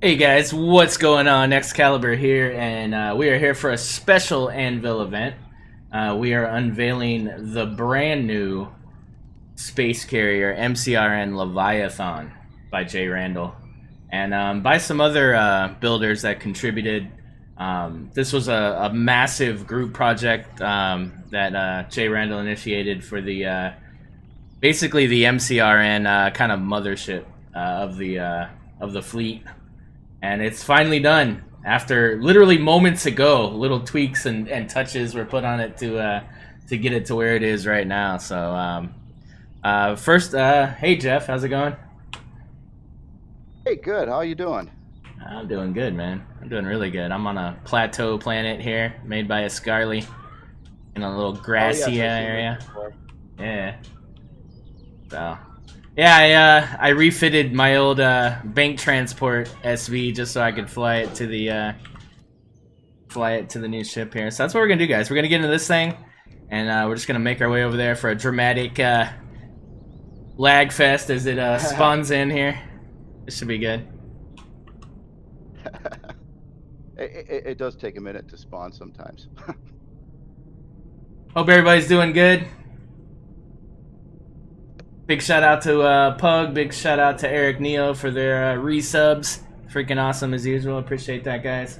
Hey guys, what's going on? Excalibur here, and we are here for a special Anvil event. We are unveiling the brand new space carrier MCRN Leviathan by JRandall, and by some other builders that contributed. This was a massive group project that JRandall initiated for the basically the MCRN kind of mothership of the fleet, and it's finally done after literally moments ago. Little tweaks and touches were put on it to get it to where it is right now. So first, hey Jeff, how's it going? Hey, good. How you doing? I'm doing good, man. I'm doing really good. I'm on a plateau planet here, made by a Scarly, in a little Oh, yes, grassy I've seen those area. before. Yeah. So, yeah, I refitted my old bank transport SV just so I could fly it to the new ship here. So that's what we're gonna do, guys. We're gonna get into this thing, and we're just gonna make our way over there for a dramatic lag fest as it spawns in here. This should be good. It does take a minute to spawn sometimes. Hope everybody's doing good. Big shout out to Pug. Big shout out to Eric Neo for their resubs. Freaking awesome as usual. Appreciate that, guys.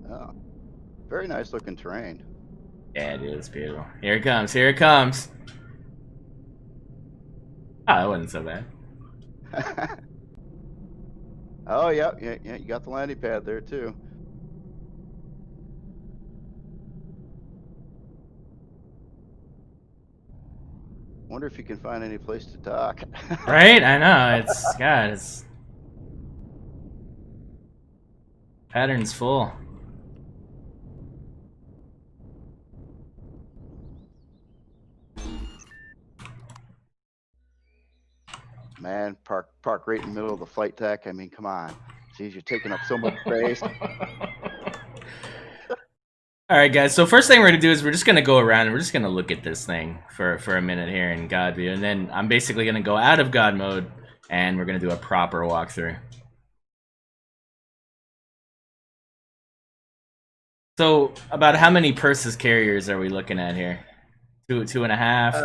Oh, very nice looking terrain. Yeah, dude, it's beautiful. Here it comes. Here it comes. Oh, that wasn't so bad. Oh, yeah, yeah. You got the landing pad there too. Wonder if you can find any place to dock. Right? I know. It's God. It's pattern's full. Man, park right in the middle of the flight deck. I mean, come on. Geez, you're taking up so much space. All right, guys. So first thing we're gonna do is we're just gonna go around and we're just gonna look at this thing for a minute here in God view, and then I'm basically gonna go out of God mode and we're gonna do a proper walkthrough. So about how many purses carriers are we looking at here? Two and a half.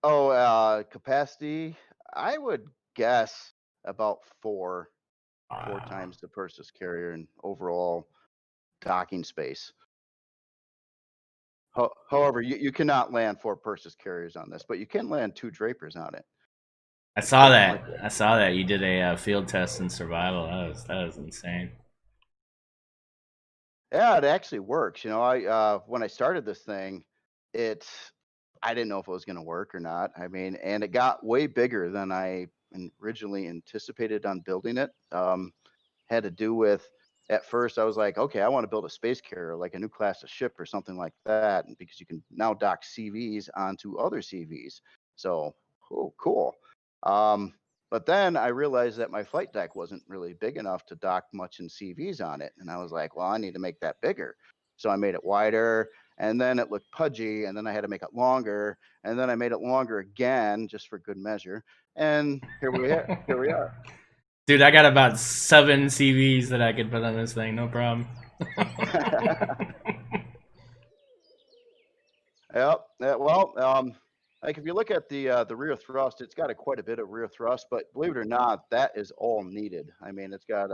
Uh, Capacity. I would guess about four times the Persis carrier in overall docking space. However, you cannot land 4 Persis carriers on this, but you can land 2 Drapers on it. I Or saw something that. like that. I saw that you did a field test in survival. That was insane. Yeah, it actually works. I when I started this thing, it's I didn't know if it was going to work or not. I mean, and it got way bigger than I originally anticipated on building it. Had to do with at first I was like, okay, I want to build a space carrier, like a new class of ship or something like that, and because you can now dock CVs onto other CVs. So, oh, cool. Um, but then I realized that my flight deck wasn't really big enough to dock much in CVs on it, and I was like, well, I need to make that bigger. So I made it wider, and then it looked pudgy, and then I had to make it longer, and then I made it longer again just for good measure. And here we are. Here we are. Dude, I got about 7 CVs that I could put on this thing. No problem. Yep. Yeah, well, like if you look at the rear thrust, it's got quite a bit of rear thrust, but believe it or not, that is all needed. I mean, it's got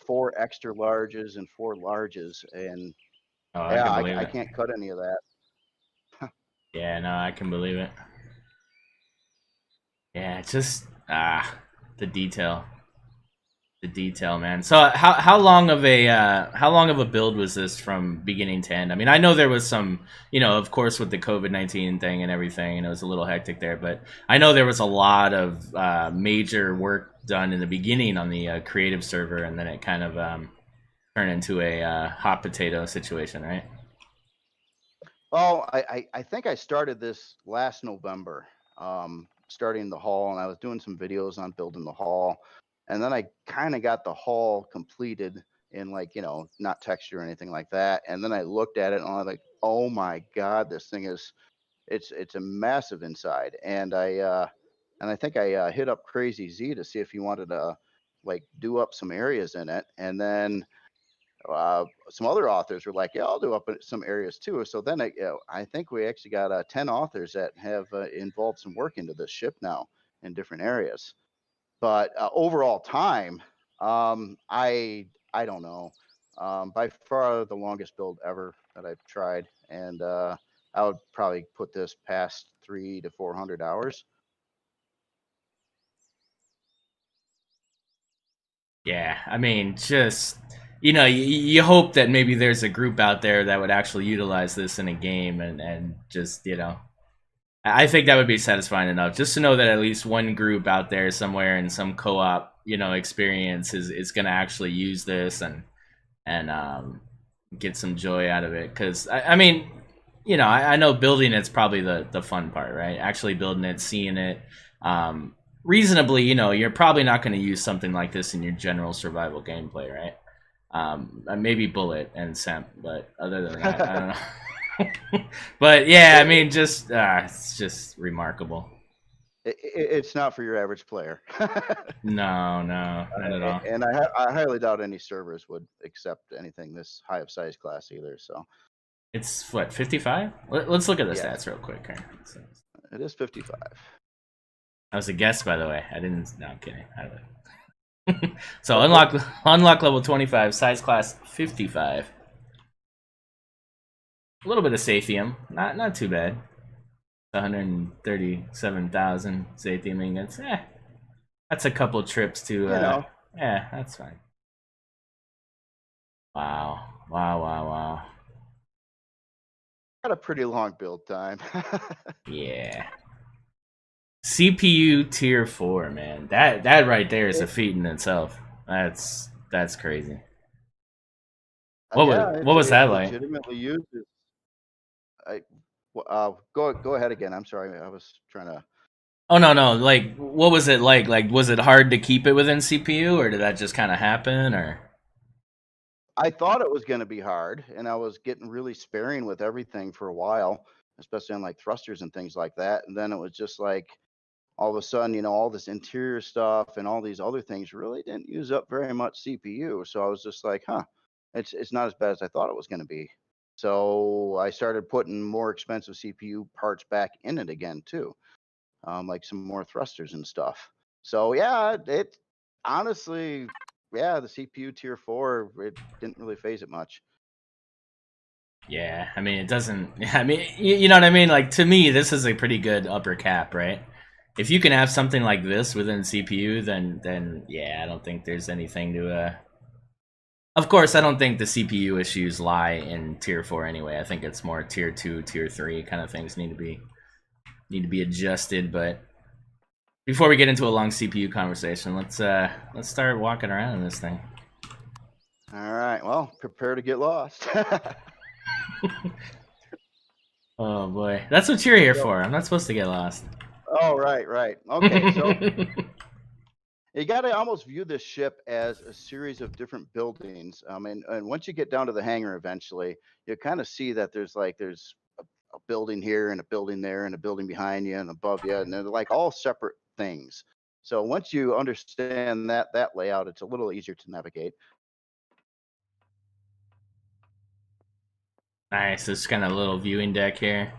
4 extra larges and 4 larges, and Oh, I yeah, can I, believe I it. can't cut any of that. Yeah, no, I can believe it. Yeah, it's just the detail. The detail, man. So how long of a build was this from beginning to end? I mean, I know there was some, of course, with the COVID-19 thing and everything, and it was a little hectic there. But I know there was a lot of major work done in the beginning on the creative server, and then it kind of turned into a hot potato situation, right? Well, I think I started this last November, starting the hall, and I was doing some videos on building the hall, and then I kind of got the hall completed in like not texture or anything like that, and then I looked at it and I was like, oh my god, this thing is it's a massive inside, and I and I think I hit up Crazy Z to see if he wanted to like do up some areas in it, and then some other authors were like, "Yeah, I'll do up some areas too." So then I think we actually got 10 authors that have involved some work into this ship now in different areas. But overall time, I don't know. By far the longest build ever that I've tried, and I would probably put this past 300 to 400 hours. Yeah, I mean, just you hope that maybe there's a group out there that would actually utilize this in a game, and just I think that would be satisfying enough just to know that at least one group out there somewhere in some co-op experience is going to actually use this and get some joy out of it. Because I mean, I know building it's probably the fun part, right? Actually building it, seeing it. Reasonably, you're probably not going to use something like this in your general survival gameplay, right? Maybe Bullet and Semp, but other than that, I don't know. But yeah, I mean, just it's just remarkable. It's not for your average player. No, not at all. And I highly doubt any servers would accept anything this high of size class either. So It's what, 55? Let's look at the yeah, stats real quick here. it is 55. That was a guess, by the way. I didn't. No, I'm kidding. So unlock level 25, size class 55. A little bit of Sathium, not too bad. 137,000 Sathium ingots. That's a couple trips to. Yeah, that's fine. Wow. Got a pretty long build time. Yeah. CPU tier 4, man. That right there is a feat in itself. That's crazy. What was that like? Legitimately used. Go ahead again. I'm sorry. I was trying to. Oh no. Like, what was it like? Like, was it hard to keep it within CPU, or did that just kind of happen? Or I thought it was going to be hard, and I was getting really sparing with everything for a while, especially on like thrusters and things like that. And then it was just like all of a sudden, all this interior stuff and all these other things really didn't use up very much CPU. So I was just like, huh, it's not as bad as I thought it was going to be. So I started putting more expensive CPU parts back in it again too, like some more thrusters and stuff. So yeah, it honestly, yeah, the CPU tier 4, it didn't really phase it much. yeah, I mean, it doesn't. I mean, you know what I mean? Like, to me, this is a pretty good upper cap, right? If you can have something like this within CPU, then yeah, I don't think there's anything to. Of course, I don't think the CPU issues lie in tier 4 anyway. I think it's more tier 2, tier 3 kind of things need to be adjusted. But before we get into a long CPU conversation, let's start walking around in this thing. All right, well, prepare to get lost. Oh boy, that's what you're here for. I'm not supposed to get lost. Oh, right. Okay, so you got to almost view this ship as a series of different buildings. And once you get down to the hangar eventually, you kind of see that there's a building here and a building there and a building behind you and above you, and they're like all separate things. So once you understand that layout, it's a little easier to navigate. Nice. This kind of little viewing deck here.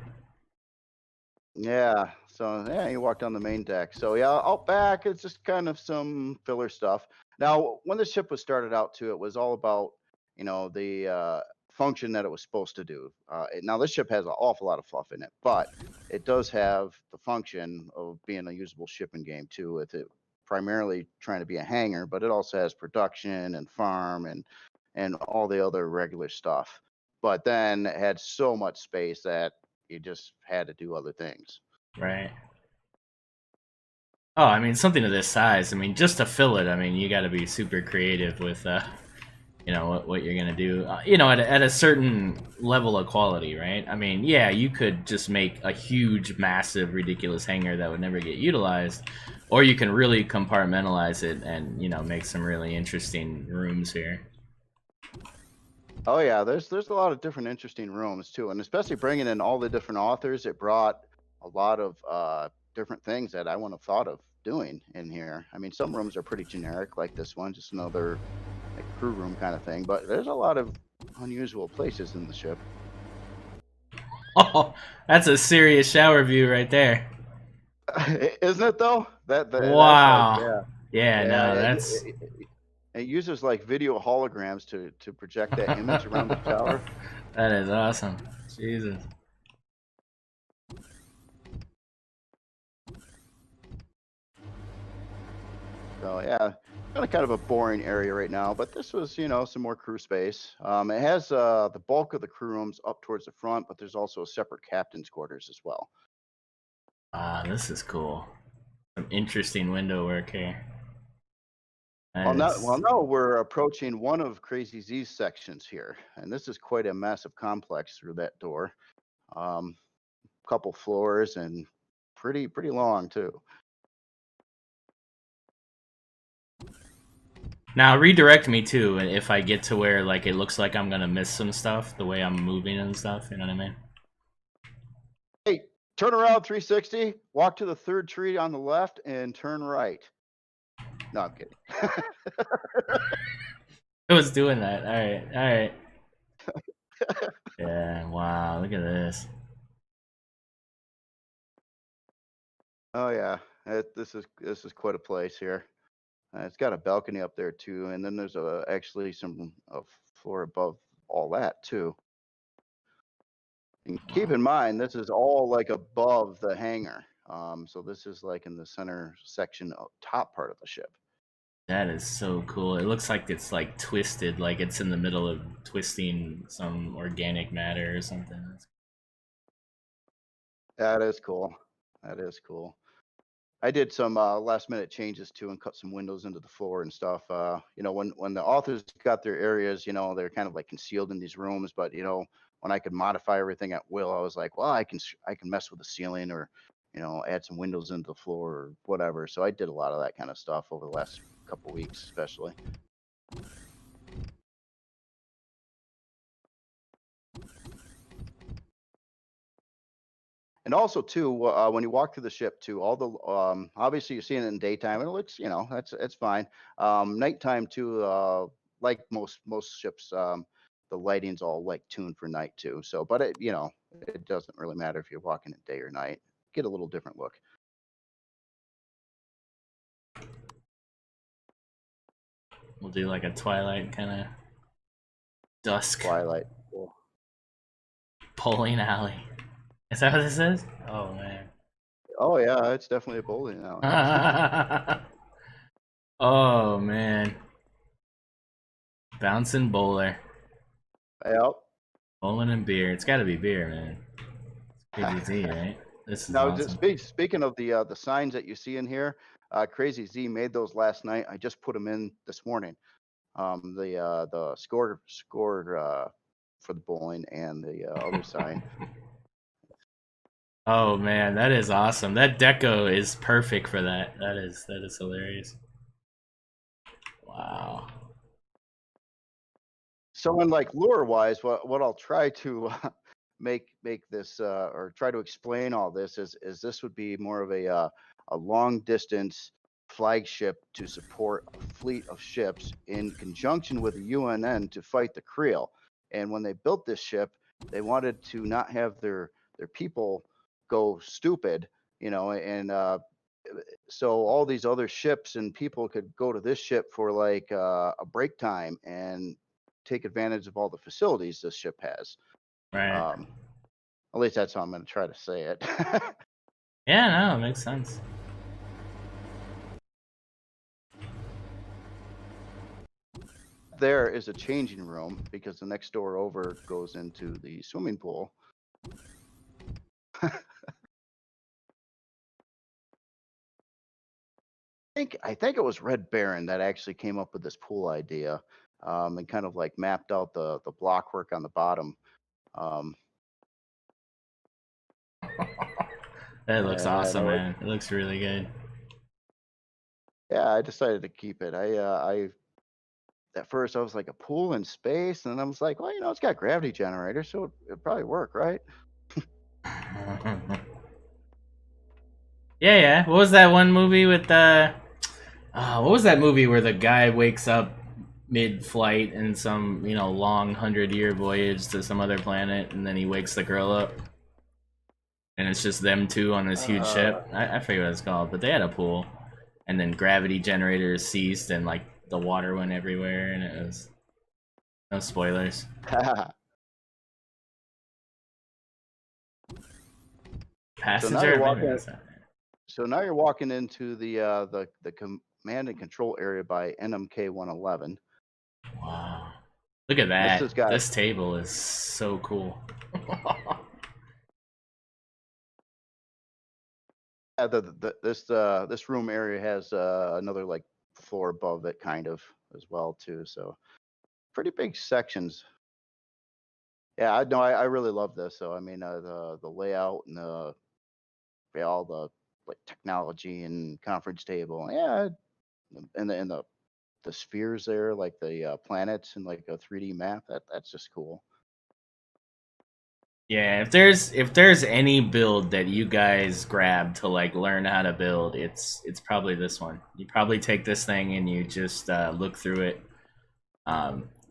Yeah. So yeah, you walk down the main deck. So yeah, out back it's just kind of some filler stuff. Now, when the ship was started out too, it was all about the function that it was supposed to do. Now this ship has an awful lot of fluff in it, but it does have the function of being a usable shipping game too. With it primarily trying to be a hangar, but it also has production and farm and all the other regular stuff. But then it had so much space that you just had to do other things. Right. Oh, I mean, something of this size. I mean, just to fill it, I mean, you got to be super creative with, what you're gonna do. At a certain level of quality, right? I mean, yeah, you could just make a huge, massive, ridiculous hangar that would never get utilized, or you can really compartmentalize it and make some really interesting rooms here. Oh yeah, there's a lot of different interesting rooms too, and especially bringing in all the different authors, it brought a lot of different things that I wouldn't have thought of doing in here. I mean, some rooms are pretty generic, like this one, just another like crew room kind of thing. But there's a lot of unusual places in the ship. Oh, that's a serious shower view right there. Isn't it though? That's like Wow. Yeah, yeah. no, that's It uses like video holograms to project that image around the shower. that is awesome. Jesus. So yeah, kind of a boring area right now, but this was, some more crew space. It has the bulk of the crew rooms up towards the front, but there's also a separate captain's quarters as well. Ah, this is cool. Some interesting window work here. Well, That now, is, well, now we're approaching one of Crazy Z's sections here, and this is quite a massive complex through that door. Couple floors and pretty long too. now redirect me too if I get to where like it looks like I'm gonna miss some stuff the way I'm moving and stuff. You know what I mean? Hey, turn around 360, walk to the third tree on the left, and turn right. No, I'm kidding. I was doing that. All right, all right. Yeah. Wow. Look at this. Oh yeah, this is quite a place here. It's got a balcony up there too, and then there's actually some floor above all that too. And keep in mind, this is all like above the hangar. So this is like in the center section of top part of the ship. That is so cool. It looks like it's like twisted, like it's in the middle of twisting some organic matter or something. That is cool. That is cool. I did some last minute changes too and cut some windows into the floor and stuff. When the authors got their areas, they're kind of like concealed in these rooms. But when I could modify everything at will, I was like, well, I can mess with the ceiling or add some windows into the floor or whatever. So I did a lot of that kind of stuff over the last couple weeks, especially. And also too, when you walk through the ship too, all the obviously you're seeing it in daytime, and it looks, that's fine. Nighttime too, like most ships, the lighting's all like tuned for night too. So, but it doesn't really matter if you're walking at day or night. Get a little different look. We'll do like a twilight kind of dusk Twilight. Cool. bowling alley. Is that what this is? Oh man. Oh yeah, it's definitely a bowling alley. Oh man. Bouncing bowler. Yep. Bowling and beer. It's got to be beer, man. Crazy Z, right? This is Now, awesome. speaking of the signs that you see in here, Crazy Z made those last night. I just put them in this morning. The score for the bowling and the other sign. Oh man, that is awesome. That deco is perfect for that. That is hilarious. Wow. So, in like lure wise, what I'll try to make this or try to explain all this is this would be more of a long distance flagship to support a fleet of ships in conjunction with the UNN to fight the Creel. And when they built this ship, they wanted to not have their people go stupid, and so all these other ships and people could go to this ship for like a break time and take advantage of all the facilities this ship has. Right. At least that's how I'm going to try to say it. Yeah, no, it makes sense. There is a changing room because the next door over goes into the swimming pool. I think it was Red Baron that actually came up with this pool idea, and kind of like mapped out the block work on the bottom. Um, That looks and awesome, man. It looks really good. yeah, I decided to keep it. I at first I was like a pool in space, and then I was like, well, it's got gravity generators, so it'd probably work, right? Yeah, yeah. What was that one movie with the? What was that movie where the guy wakes up mid-flight in some long 100-year voyage to some other planet, and then he wakes the girl up, and it's just them two on this huge Uh, ship. I forget what it's called, but they had a pool, and then gravity generators ceased, and like the water went everywhere, and it was no spoilers. so now you're Passenger, maybe walking. that's not. So now you're walking into the command and control area by NMK 111. Wow, look at This that! has got This table is so cool. this room area has another like floor above it kind of as well too. So pretty big sections. Yeah, I know. I really love this. So I mean, the layout and all the like technology and conference table. Yeah, and the spheres there, like the planets and like a 3D map. That's just cool. Yeah, if there's any build that you guys grab to like learn how to build, it's probably this one. You probably take this thing and you just look through it.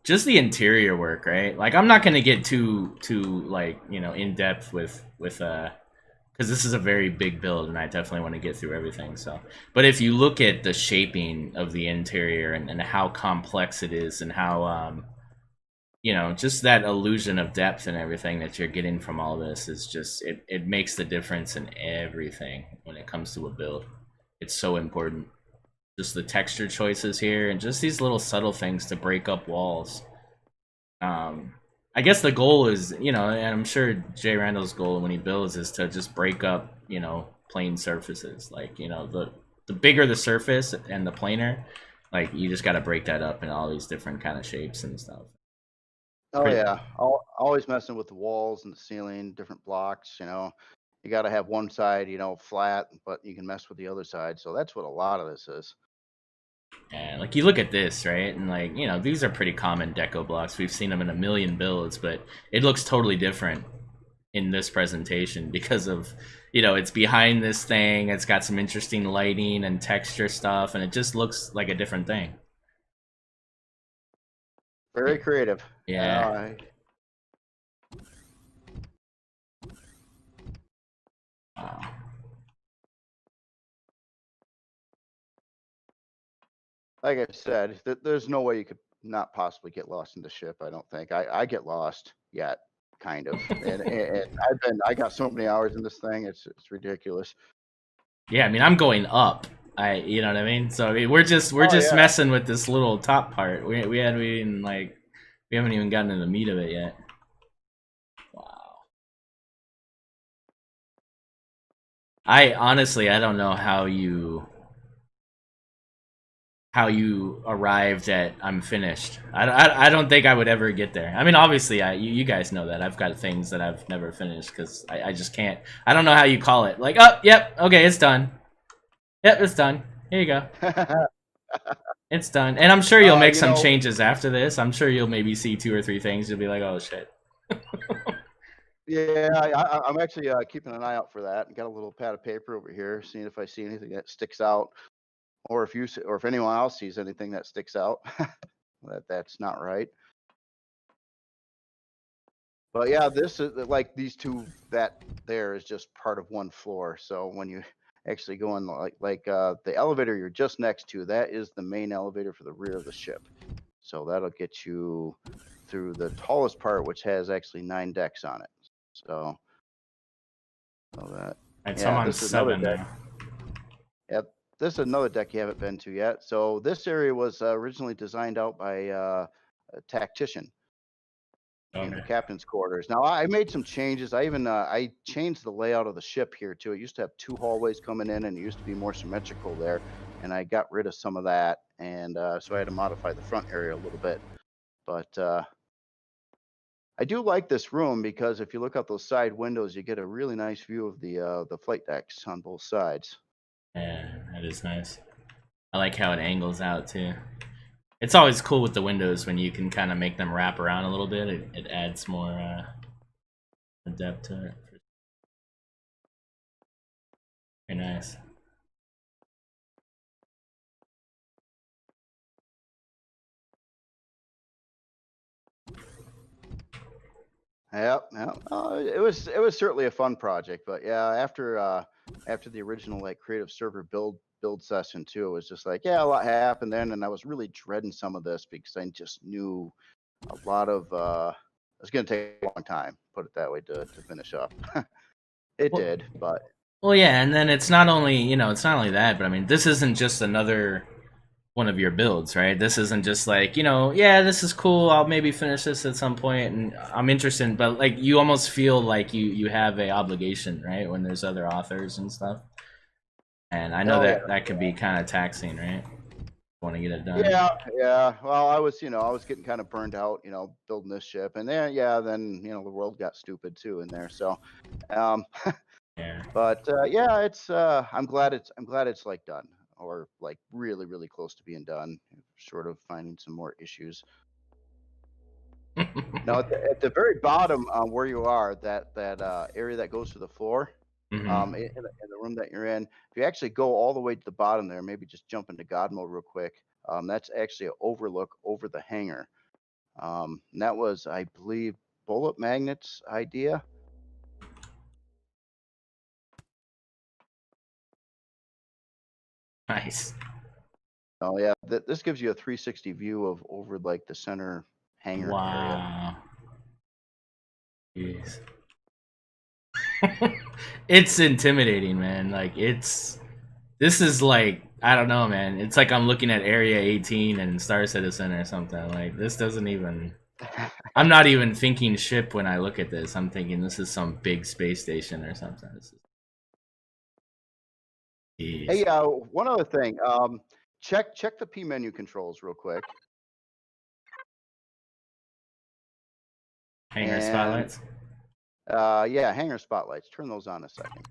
Just the interior work, right? Like I'm not gonna get too like in depth with because this is a very big build and I definitely want to get through everything. So, but if you look at the shaping of the interior and how complex it is and how just that illusion of depth and everything that you're getting from all this is just it makes the difference in everything when it comes to a build. It's so important. Just the texture choices here and just these little subtle things to break up walls. Um, I guess the goal is, and I'm sure JRandall's goal when he builds is to just break up, plane surfaces. Like, the bigger the surface and the planer, like you just got to break that up in all these different kind of shapes and stuff. Oh Pretty, yeah, always messing with the walls and the ceiling, different blocks. You got to have one side, flat, but you can mess with the other side. So that's what a lot of this is. yeah, like you look at this, right? And like, these are pretty common deco blocks. We've seen them in a million builds, but it looks totally different in this presentation because of, it's behind this thing. It's got some interesting lighting and texture stuff, and it just looks like a different thing. Very creative. Yeah. Wow. Like I said, there's no way you could not possibly get lost in the ship. I don't think I get lost yet, kind of. And I got so many hours in this thing. It's ridiculous. Yeah, I mean, I'm going up. You know what I mean? So I mean, we're Oh just yeah. messing with this little top part. We haven't even gotten to the meat of it yet. Wow. I honestly I don't know how you arrived at I'm finished. I don't think I would ever get there. I mean, obviously, you guys know that I've got things that I've never finished because I just can't. I don't know how you call it. Like, oh, yep, okay, it's done. Yep, it's done. Here you go. It's done. And I'm sure you'll make You some know, changes after this. I'm sure you'll maybe see 2 or 3 things. You'll be like, oh shit. yeah, I'm actually keeping an eye out for that. Got a little pad of paper over here, seeing if I see anything that sticks out, or if anyone else sees anything that sticks out, that's not right. But yeah, this is like these two that there is just part of one floor. So when you actually go in the elevator you're just next to, that is the main elevator for the rear of the ship. So that'll get you through the tallest part, which has actually 9 decks on it. So that Right, so I'm yeah, on this is another 7 deck. now. Yep, this is another deck you haven't been to yet. So this area was originally designed out by a tactician in the Okay. captain's quarters. Now I made some changes. I even I changed the layout of the ship here too. It used to have 2 hallways coming in, and it used to be more symmetrical there. And I got rid of some of that, and so I had to modify the front area a little bit. But I do like this room because if you look out those side windows, you get a really nice view of the flight decks on both sides. Yeah, that is nice. I like how it angles out too. It's always cool with the windows when you can kind of make them wrap around a little bit. It adds more depth to it. Very nice. Yep, yep. It was certainly a fun project, but yeah, after the original like creative server build session too, it was just like, yeah, a lot happened then, and I was really dreading some of this because I just knew a lot of it was going to take a long time, put it that way, to finish up. It Well, did, but well, yeah, and then it's not only it's not only that, but I mean, this isn't just another one of your builds, right? This isn't just like, yeah, this is cool. I'll maybe finish this at some point, and I'm interested. But like, you almost feel like you have a obligation, right? When there's other authors and stuff. And I know oh yeah, that could be kind of taxing, right? Want to get it done. yeah, yeah. Well, I was getting kind of burned out, building this ship, and then the world got stupid too in there. So, um, Yeah. but yeah, it's I'm glad it's like done, or like really really close to being done. Sort of finding some more issues. Now at the very bottom, where you are, that area that goes to the floor, Hmm. in the room that you're in, if you actually go all the way to the bottom there, maybe just jump into God mode real quick. That's actually an overlook over the hangar. And that was, I believe, Bullet Magnet's idea. Nice. Oh yeah, this gives you a 360 view of over like the center hangar area. Wow. Jeez. It's intimidating, man. Like, this is like, I don't know, man. It's like I'm looking at Area 18 and Star Citizen or something. Like, this doesn't even. I'm not even thinking ship when I look at this. I'm thinking this is some big space station or something. Hey, Jeez. one other thing. Check the P menu controls real quick, Hangar and spotlights. yeah, hangar spotlights. Turn those on a second.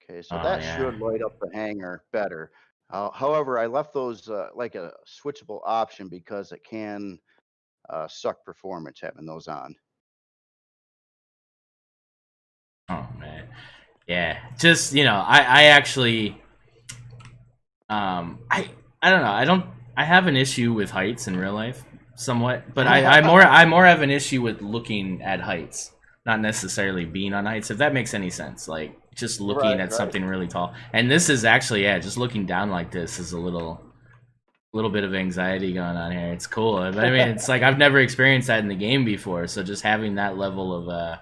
Okay, so Oh, that yeah. should light up the hangar better. However, I left those like a switchable option because it can suck performance having those on. Oh, man. Yeah. Just, I actually, I don't know. I have an issue with heights in real life somewhat, but I more have an issue with looking at heights, not necessarily being on heights, if that makes any sense. Like, just looking Right, at right. something really tall. And this is actually, yeah, just looking down like this is a little bit of anxiety going on here. It's cool. But I mean, it's like I've never experienced that in the game before, so just having that level of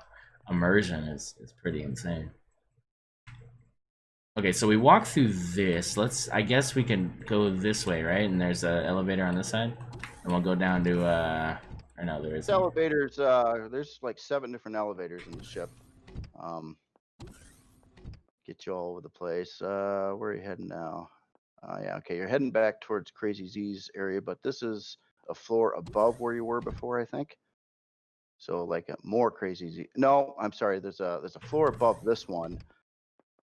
immersion is pretty insane. Okay, so we walk through this. I guess we can go this way, right? And there's an elevator on this side. And we'll go down to, or no, there isn't. Elevators, there's like 7 different elevators in the ship. Um, get you all over the place. Where are you heading now? Yeah, okay, you're heading back towards Crazy Z's area, but this is a floor above where you were before, I think. So like a more Crazy Z. No, I'm sorry. There's a floor above this one.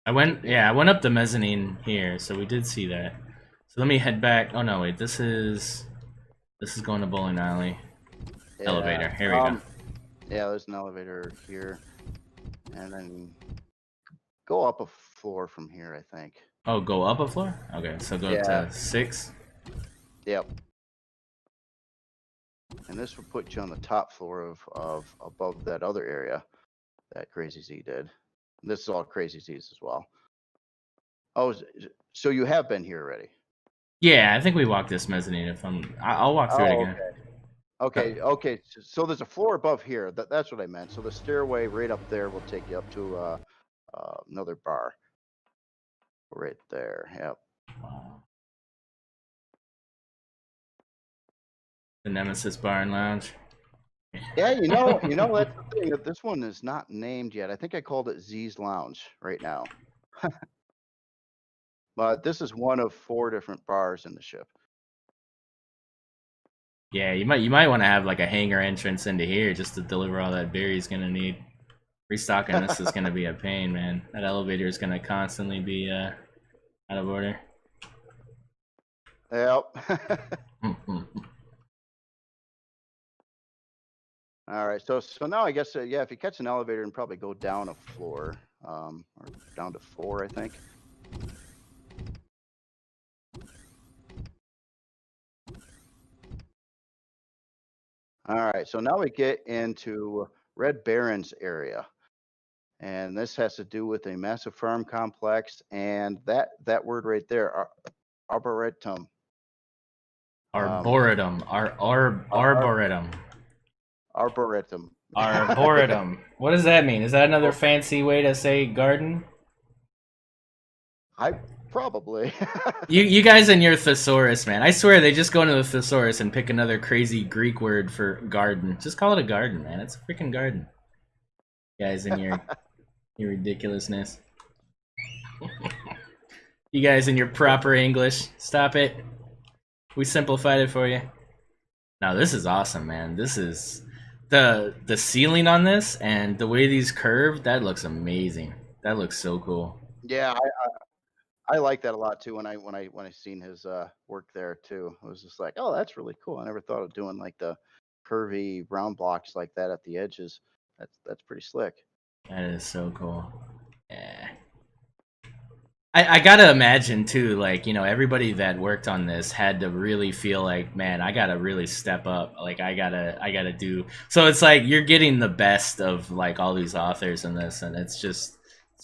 I went up the mezzanine here, so we did see that. So let me head back. Oh no, wait, this is going to bowling alley. Yeah. Elevator. Here we go. Yeah, there's an elevator here, and then go up a floor from here, I think. Oh, go up a floor? Okay, so go Yeah. to 6. Yep. And this will put you on the top floor of above that other area that Crazy Z did. This is all Crazy Z's as well. Oh, so you have been here already? Yeah, I think we walked this mezzanine. I'll walk through it Oh, again. okay. Okay. So there's a floor above here. That's what I meant. So the stairway right up there will take you up to another bar. Right there. Yep. Wow. The Nemesis Bar and Lounge. Yeah, that's the thing. That This one is not named yet. I think I called it Z's Lounge right now. But this is one of 4 different bars in the ship. Yeah, you might want to have like a hangar entrance into here just to deliver all that beer he's gonna need. Restocking this is gonna be a pain, man. That elevator is gonna constantly be out of order. Yep. All right. So now I guess yeah, if you catch an elevator and probably go down a floor, or down to 4, I think. All right. So now we get into Red Baron's area, and this has to do with a massive farm complex, and that word right there, arboretum. Um, Arboretum. ar- Arboretum. arboretum. Arboretum. What does that mean? Is that another fancy way to say garden? I probably. You guys and your thesaurus, man. I swear they just go into the thesaurus and pick another crazy Greek word for garden. Just call it a garden, man. It's a freaking garden. You guys and your ridiculousness. You guys and your proper English. Stop it. We simplified it for you. Now this is awesome, man. This is the ceiling on this and the way these curve. That looks amazing. That looks so cool. Yeah, I like that a lot too. When I seen his work there too, I was just like, oh, that's really cool. I never thought of doing like the curvy round blocks like that at the edges. That's pretty slick. That is so cool. Yeah. I gotta imagine too, like, everybody that worked on this had to really feel like, man, I gotta really step up. Like, I gotta do. So it's like you're getting the best of like all these authors in this, and it's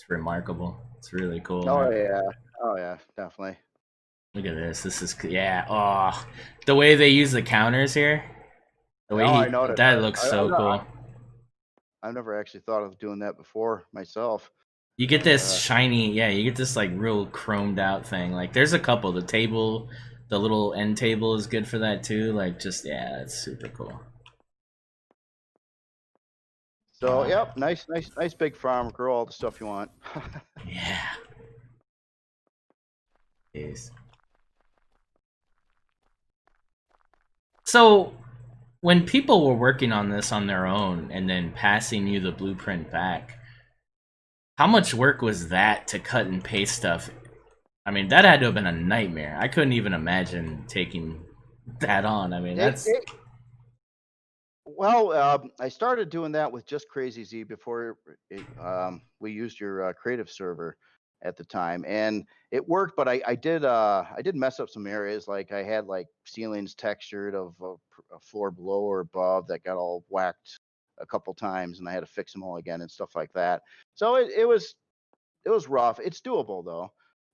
remarkable. It's really cool, Oh man. yeah, oh yeah, definitely. Look at this. This is yeah. Oh, the way they use the counters here. The way Oh, I noticed. that looks so cool. I've never actually thought of doing that before myself. You get But this shiny, yeah, you get this like real chromed out thing. Like there's a couple. The table, the little end table is good for that too. Like just yeah, it's super cool. so yep, nice big farm. Grow all the stuff you want. Yeah. Yes. So when people were working on this on their own and then passing you the blueprint back, how much work was that to cut and paste stuff? I mean, that had to have been a nightmare. I couldn't even imagine taking that on. I mean, that's Well, I started doing that with just Crazy Z before we used your creative server at the time, and it worked. But I did mess up some areas. Like I had like ceilings textured of a floor below or above that got all whacked a couple times, and I had to fix them all again and stuff like that. So it was rough. It's doable though.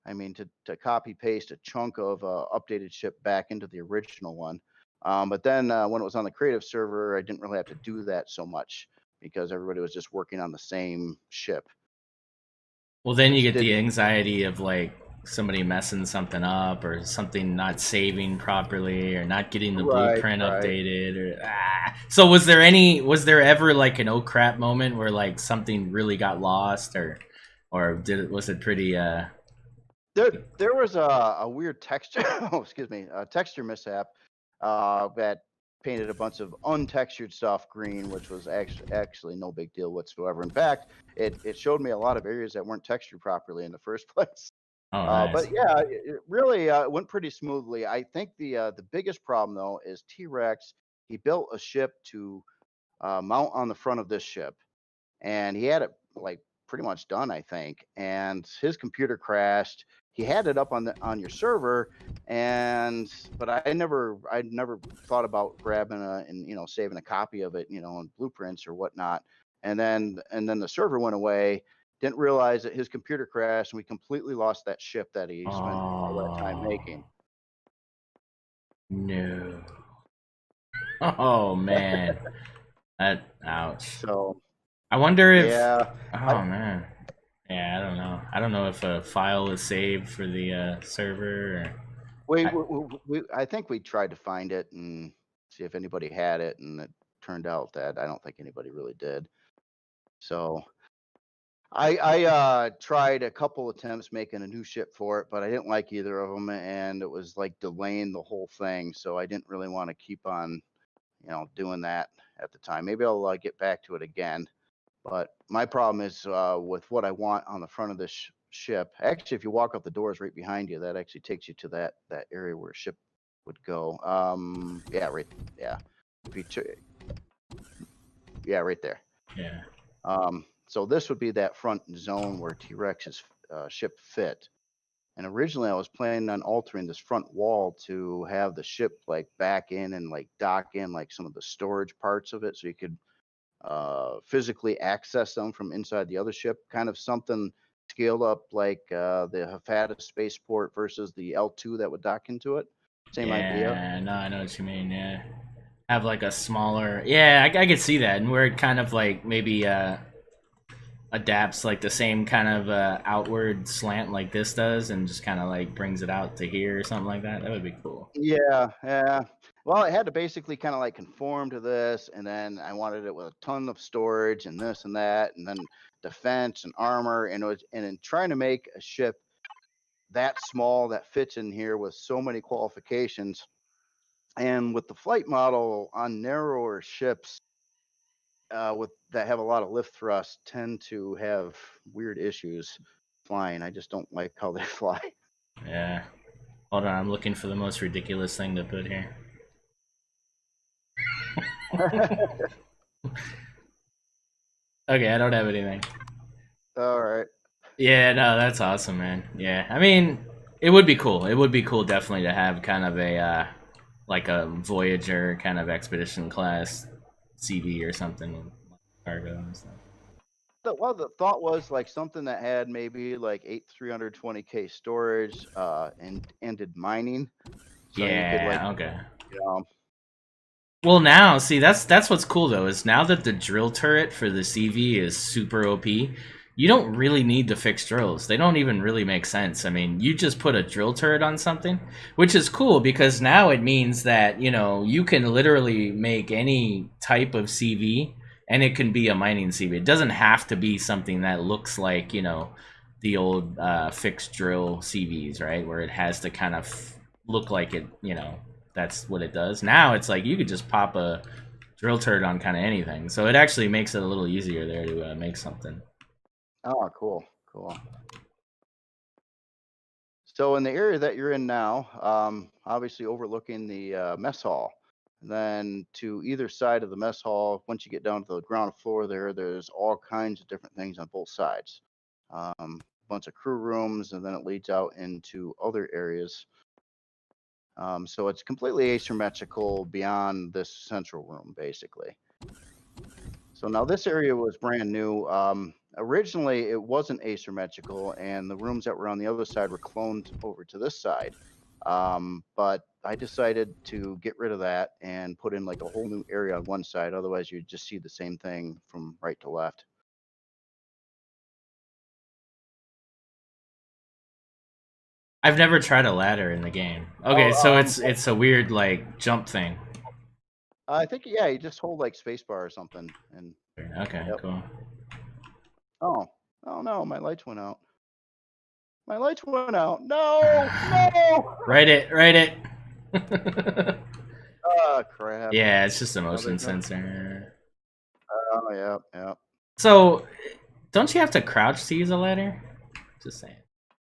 I mean, to copy paste a chunk of updated ship back into the original one. But then when it was on the creative server, I didn't really have to do that so much because everybody was just working on the same ship, well, then you which get did the anxiety of like somebody messing something up or something not saving properly or not getting the right, blueprint right. updated So was there ever like an oh crap moment where like something really got lost was it pretty There was a weird texture. Oh, excuse me, a texture mishap that painted a bunch of untextured stuff green, which was actually no big deal whatsoever. In fact, it showed me a lot of areas that weren't textured properly in the first place. oh nice. But yeah, it really went pretty smoothly. I think the biggest problem though is T-Rex. He built a ship to mount on the front of this ship, and he had it like pretty much done, I think. And his computer crashed. He had it up on your server, and but I never thought about grabbing and saving a copy of it, in blueprints or whatnot. And then the server went away. Didn't realize that his computer crashed, and we completely lost that ship that he spent all that time Oh making. no. Oh man. That ouch. So I wonder if yeah, I oh man. Yeah, I don't know. I don't know if a file is saved for the server or we, I, we, I think we tried to find it and see if anybody had it, and it turned out that I don't think anybody really did. So I tried a couple attempts making a new ship for it, but I didn't like either of them, and it was like delaying the whole thing. So I didn't really want to keep on, doing that at the time. Maybe I'll get back to it again. But my problem is with what I want on the front of this ship. Actually, if you walk up the doors right behind you, that actually takes you to that area where a ship would go. Yeah, right. Yeah. If you Yeah, right there. Yeah. So this would be that front zone where T-Rex's ship fit. And originally I was planning on altering this front wall to have the ship like back in and like dock in like some of the storage parts of it so you could physically access them from inside the other ship, kind of something scaled up like the Hafada spaceport versus the L2 that would dock into it. Same idea. Yeah, no, I know what you mean. Yeah, have like a smaller. Yeah, I could see that, and where it kind of like maybe adapts like the same kind of outward slant like this does, and just kind of like brings it out to here or something like that. That would be cool. Yeah, yeah. Well, it had to basically kind of like conform to this, and then I wanted it with a ton of storage and this and that, and then defense and armor, and it was, and in trying to make a ship that small that fits in here with so many qualifications, and with the flight model on narrower ships, with that have a lot of lift thrust, tend to have weird issues flying. I just don't like how they fly. Yeah. Hold on, I'm looking for the most ridiculous thing to put here. Okay, I don't have anything. All right. Yeah, no, that's awesome, man. Yeah, I mean, it would be cool. It would be cool, definitely, to have kind of a like a Voyager kind of expedition class CV or something with cargo and stuff. Well, the thought was like something that had maybe like 320K storage, and did mining, so you could like, Yeah, okay. you know, Well, now, see, that's what's cool though, is now that the drill turret for the CV is super OP, you don't really need to fix drills. They don't even really make sense. I mean, you just put a drill turret on something, which is cool because now it means that, you know, you can literally make any type of CV and it can be a mining CV. It doesn't have to be something that looks like, you know, the old fixed drill CVs, right? Where it has to kind of look like it, you know, that's what it does. Now it's like you could just pop a drill turret on kind of anything. So it actually makes it a little easier there to make something. oh, cool, cool. So in the area that you're in now, obviously overlooking the mess hall, then to either side of the mess hall, once you get down to the ground floor there, there's all kinds of different things on both sides. Bunch of crew rooms, and then it leads out into other areas. So it's completely asymmetrical beyond this central room, basically. So now this area was brand new. Originally, it wasn't asymmetrical, and the rooms that were on the other side were cloned over to this side. But I decided to get rid of that and put in like a whole new area on one side. Otherwise, you'd just see the same thing from right to left. I've never tried a ladder in the game. Okay, so Oh, it's a weird like jump thing. I think, yeah, you just hold like spacebar or something, and Okay, yep. cool. Oh, oh no, my lights went out. My lights went out. No, no. Write it, write it. Oh crap. Yeah, it's just a Oh, motion there's no. sensor. Oh yeah, yeah. So, don't you have to crouch to use a ladder? Just saying.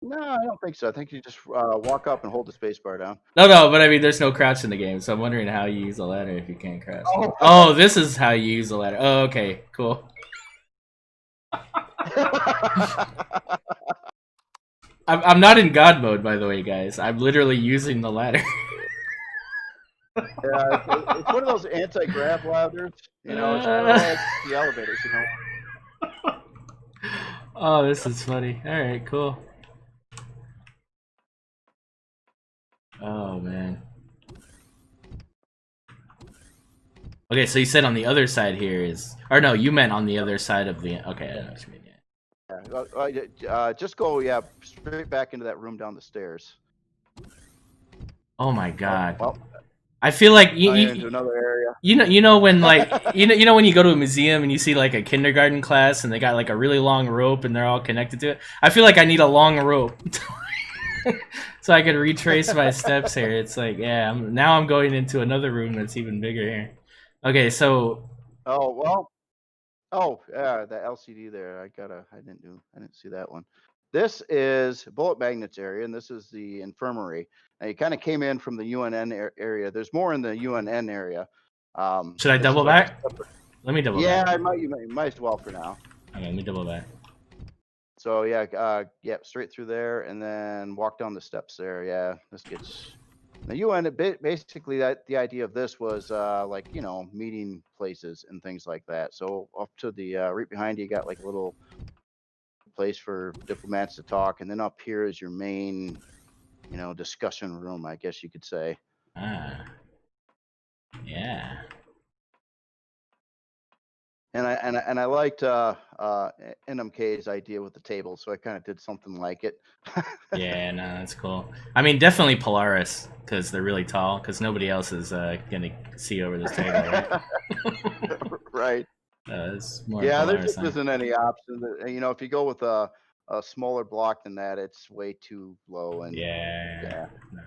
No, I don't think so. I think you just walk up and hold the space bar down. No, but I mean, there's no crouch in the game, so I'm wondering how you use a ladder if you can't crouch. Oh, Oh, this is how you use a ladder. Oh, okay, cool. I'm not in God mode, by the way, guys. I'm literally using the ladder. Yeah, it's one of those anti-grav ladders. You know, it's kind of like the elevators. You know. Oh, this is funny. All right, cool. Oh man. Okay, so you said on the other side here is, or no, you meant on the other side of the. Okay, I know what you mean. Yeah. Just go, yeah, straight back into that room down the stairs. Oh my god. Well, I feel like into another area. You know when like you know when you go to a museum and you see like a kindergarten class and they got like a really long rope and they're all connected to it. I feel like I need a long rope so I can retrace my steps here. It's like, yeah, now I'm going into another room that's even bigger here. Okay, so. Oh well. Oh yeah, the LCD there. I didn't see that one. This is bullet magnets area, and this is the infirmary. Now you kind of came in from the UNN area. There's more in the UNN area. Should I double back? Let me double Yeah, back. you might as well for now. Okay, let me double back. So yeah, straight through there, and then walk down the steps there. Yeah, this gets. Now you ended basically that the idea of this was like meeting places and things like that. So up to the right behind you got like a little place for diplomats to talk, and then up here is your main discussion room, I guess you could say. Ah, yeah. And I liked NMK's idea with the table, so I kind of did something like it. Yeah, no, that's cool. I mean, definitely Polaris, because they're really tall, because nobody else is gonna see over this table, right? Right. It's more Yeah, there Polaris just thing. isn't any option. If you go with a smaller block than that, it's way too low. And Yeah. yeah. No.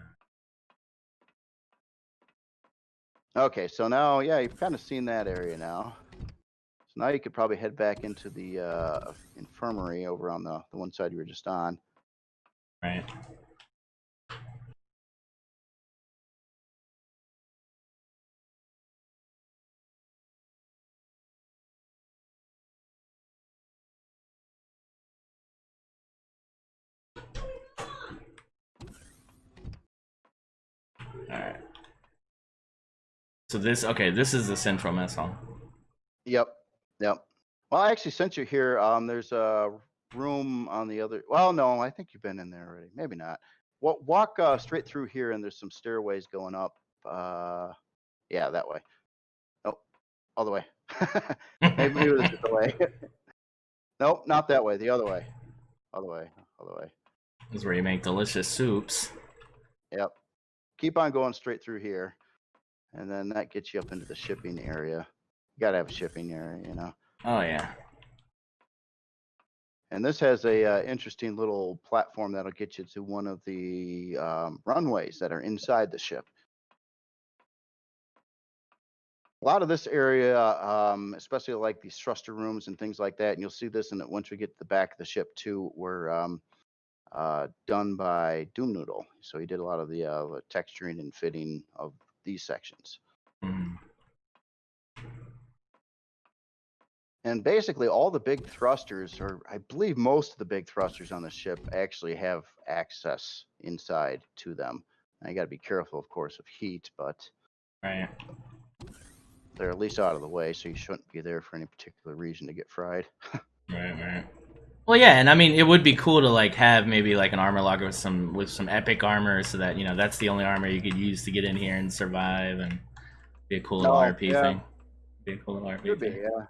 Okay, so now, yeah, you've kind of seen that area now. So now you could probably head back into the infirmary over on the one side you were just on. Right. All right. So this is the central mess hall. Yep. Yep. Well, I actually sent you here. There's a room on the other. Well, no, I think you've been in there already. Maybe not. Walk straight through here, and there's some stairways going up. Yeah, that way. Oh, all the way. Maybe this is the way. Nope, not that way. The other way. Other way. Other way. This is where you make delicious soups. Yep. Keep on going straight through here, and then that gets you up into the shipping area. You gotta have a shipping area. Oh yeah. And this has a interesting little platform that'll get you to one of the runways that are inside the ship. A lot of this area, especially like these thruster rooms and things like that, and you'll see this in it once we get to the back of the ship too, were done by Doom Noodle. So he did a lot of the texturing and fitting of these sections. Mm. And basically all the big thrusters, or I believe most of the big thrusters on the ship actually have access inside to them. Now you got to be careful, of course, of heat, but Right. they're at least out of the way, so you shouldn't be there for any particular reason to get fried. Right. Well, yeah, and I mean, it would be cool to like have maybe like an armor locker with some epic armor, so that that's the only armor you could use to get in here and survive, and be a cool little No, RP yeah, thing. Be a cool little RP could be, thing. yeah.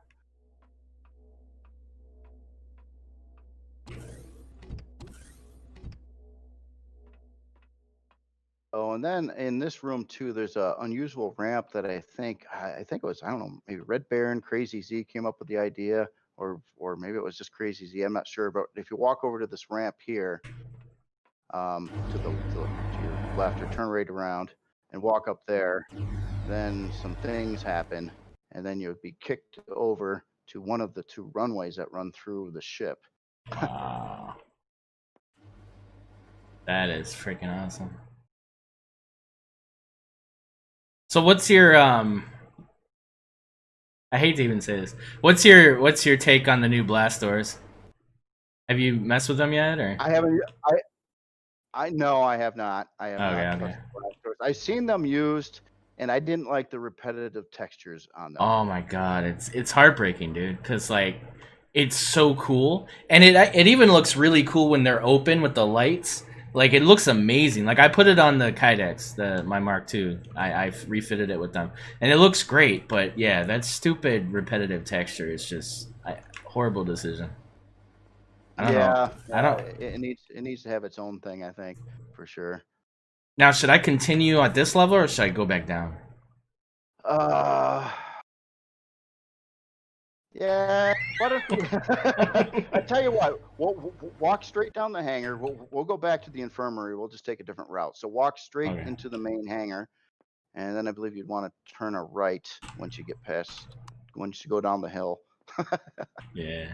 Oh, and then in this room too, there's a unusual ramp that I think it was, I don't know, maybe Red Baron, Crazy Z came up with the idea, or maybe it was just Crazy Z. I'm not sure, but if you walk over to this ramp here, to your left, or turn right around and walk up there, then some things happen, and then you'll be kicked over to one of the two runways that run through the ship. Wow, that is freaking awesome. So what's your I hate to even say this. What's your take on the new blast doors? Have you messed with them yet, or? I haven't. I know I have not. I have not Okay. touched the blast doors. I've seen them used, and I didn't like the repetitive textures on them. Oh my god, it's heartbreaking, dude. Cause like, it's so cool, and it even looks really cool when they're open with the lights. Like it looks amazing. Like I put it on the Kydex, my Mark II. I've refitted it with them, and it looks great. But yeah, that stupid repetitive texture is just horrible decision. I don't know. Yeah, I don't. it needs to have its own thing, I think, for sure. Now, should I continue at this level or should I go back down? Uh, yeah. What if I tell you what? We'll walk straight down the hangar. We'll go back to the infirmary. We'll just take a different route. So walk straight Okay. into the main hangar, and then I believe you'd want to turn a right once you go down the hill. Yeah.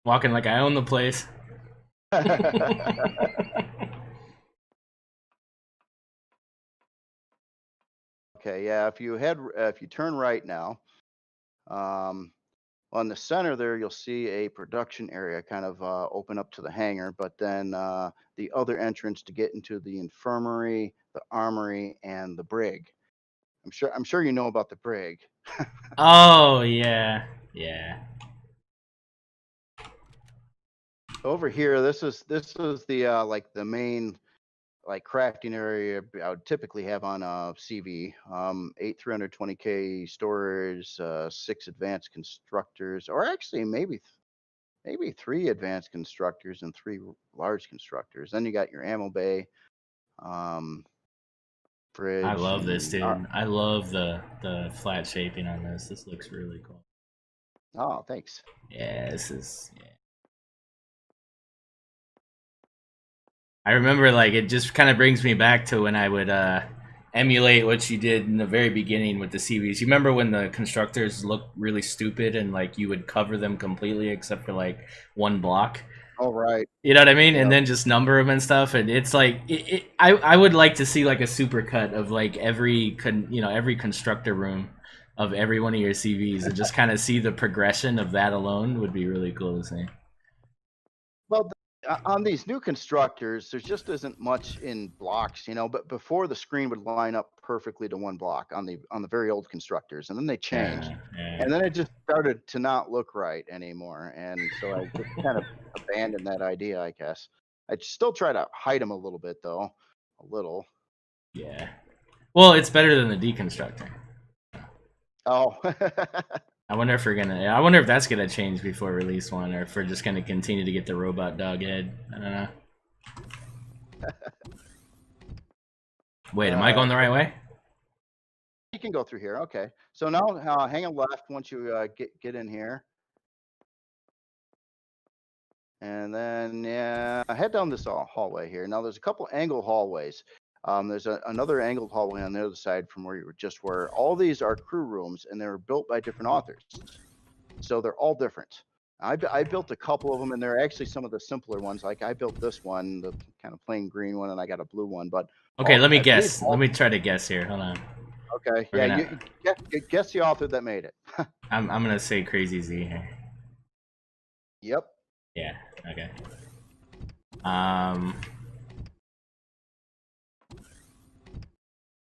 Walking like I own the place. Okay, yeah. If you turn right now, on the center there, you'll see a production area kind of open up to the hangar, but then the other entrance to get into the infirmary, the armory, and the brig. I'm sure you know about the brig. Oh yeah, yeah. Over here, this is the like the main like crafting area I would typically have on a CV. 8 320K storage, 6 advanced constructors, or actually maybe 3 advanced constructors and 3 large constructors. Then you got your ammo bay, um, I fridge, love this, and dude. I love the flat shaping on this. This looks really cool. oh, thanks. Yeah, this is. Yeah. I remember, like, it just kind of brings me back to when I would emulate what you did in the very beginning with the CVs. You remember when the constructors looked really stupid and like you would cover them completely except for like one block. All right. You know what I mean? And Yep. then just number them and stuff. And it's like I would like to see like a super cut of like every every constructor room of every one of your CVs and just kind of see the progression of that alone would be really cool to see. Well, on these new constructors, there just isn't much in blocks, but before the screen would line up perfectly to one block on the very old constructors, and then they changed, Yeah. and then it just started to not look right anymore, and so I just kind of abandoned that idea, I guess. I still try to hide them a little bit, though, a little. Yeah. Well, it's better than the deconstructor. Oh, I wonder if we're gonna. I wonder if that's gonna change before release one, or if we're just gonna continue to get the robot dog head. I don't know. Wait, am I going the right way? you can go through here. Okay, so now hang a left once you get in here. And then head down this hallway here. Now there's a couple angle hallways. There's another angled hallway on the other side from where you just were. All these are crew rooms, and they're built by different authors, so they're all different. I built a couple of them, and they're actually some of the simpler ones. Like I built this one, the kind of plain green one, and I got a blue one. But Okay, let me I believe guess. Let me try to guess here. Hold on. Okay, We're yeah, gonna- you guess the author that made it. I'm gonna say Crazy Z here. Yep. Yeah. Okay.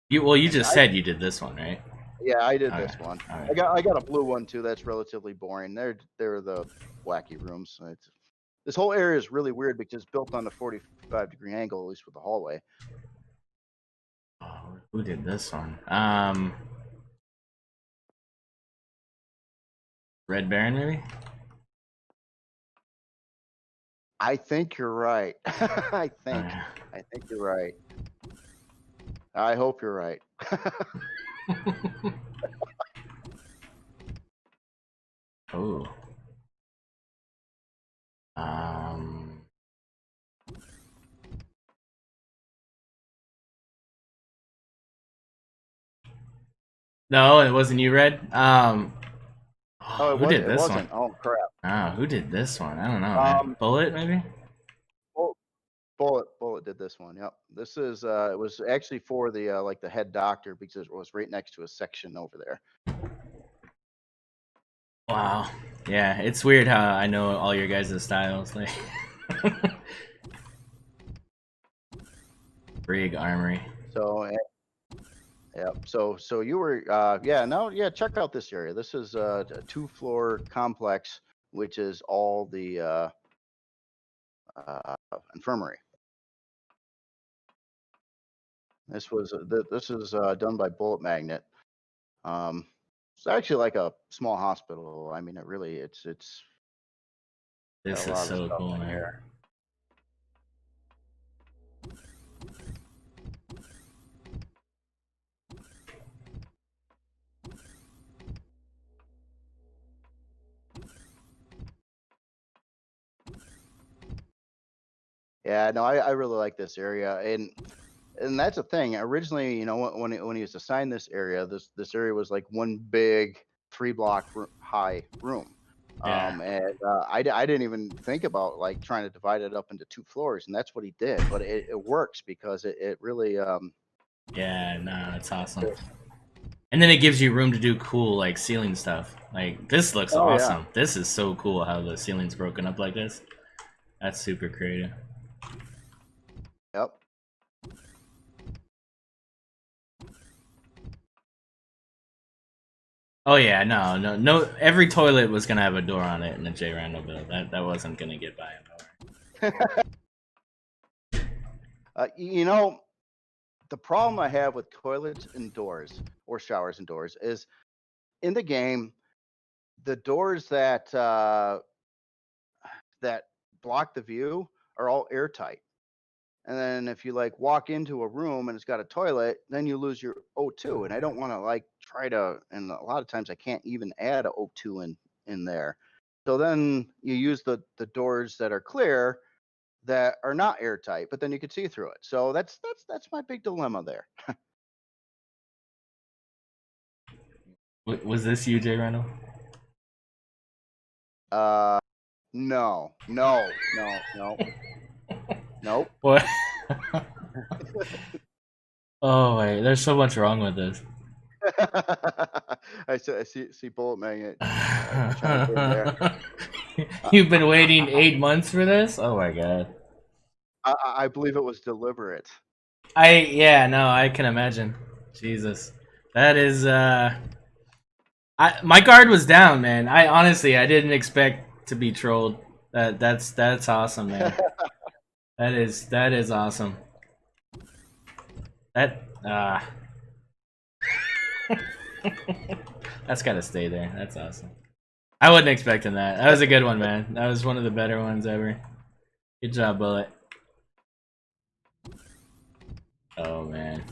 You just said you did this one, right? Yeah, I did All this right, one. all right. I got a blue one too. That's relatively boring. They're the wacky rooms. This whole area is really weird because it's built on a 45-degree angle, at least with the hallway. Oh, who did this one? Red Baron, maybe? I think you're right. I think you're right. I hope you're right. Oh. No, it wasn't you, Red. Who did this wasn't. one? Oh crap. Oh, who did this one? I don't know. Man. Bullet, maybe? Bullet did this one. Yep. This is it was actually for the like the head doctor because it was right next to a section over there. Wow. Yeah, it's weird how I know all your guys' styles. Like Brig Armory. So yep. So you were check out this area. This is a 2-floor complex, which is all the infirmary. This is done by Bullet Magnet. It's actually like a small hospital. I mean, it's This is so cool, man. here. Yeah, no, I really like this area, and that's the thing. Originally, when he was assigned this area, this area was like one big 3-block high room. Yeah. And I didn't even think about like trying to divide it up into 2 floors, and that's what he did. But it works because it really Yeah, no, it's awesome. And then it gives you room to do cool like ceiling stuff. Like this looks awesome. Yeah. This is so cool how the ceiling's broken up like this. That's super creative. Yep. Oh yeah, no. Every toilet was gonna have a door on it in the JRandall build. That wasn't gonna get by You know, the problem I have with toilets and doors, or showers and doors, is in the game, the doors that that block the view are all airtight. And then if you like walk into a room and it's got a toilet, then you lose your O2. And I don't want to like try to. And a lot of times I can't even add a O2 in there. So then you use the doors that are clear that are not airtight, but then you can see through it. So that's my big dilemma there. Was this you, JRandall? No. Nope. What? Oh wait, there's so much wrong with this. I see bullet magnet chimed in there. You've been waiting 8 months for this? Oh my god. I believe it was deliberate. Yeah, no, I can imagine. Jesus. That is my guard was down, man. I didn't expect to be trolled. That's awesome, man. that is awesome. That that's gotta stay there. That's awesome. I wasn't expecting that. That was a good one, man. That was one of the better ones ever. Good job, Bullet. Oh man.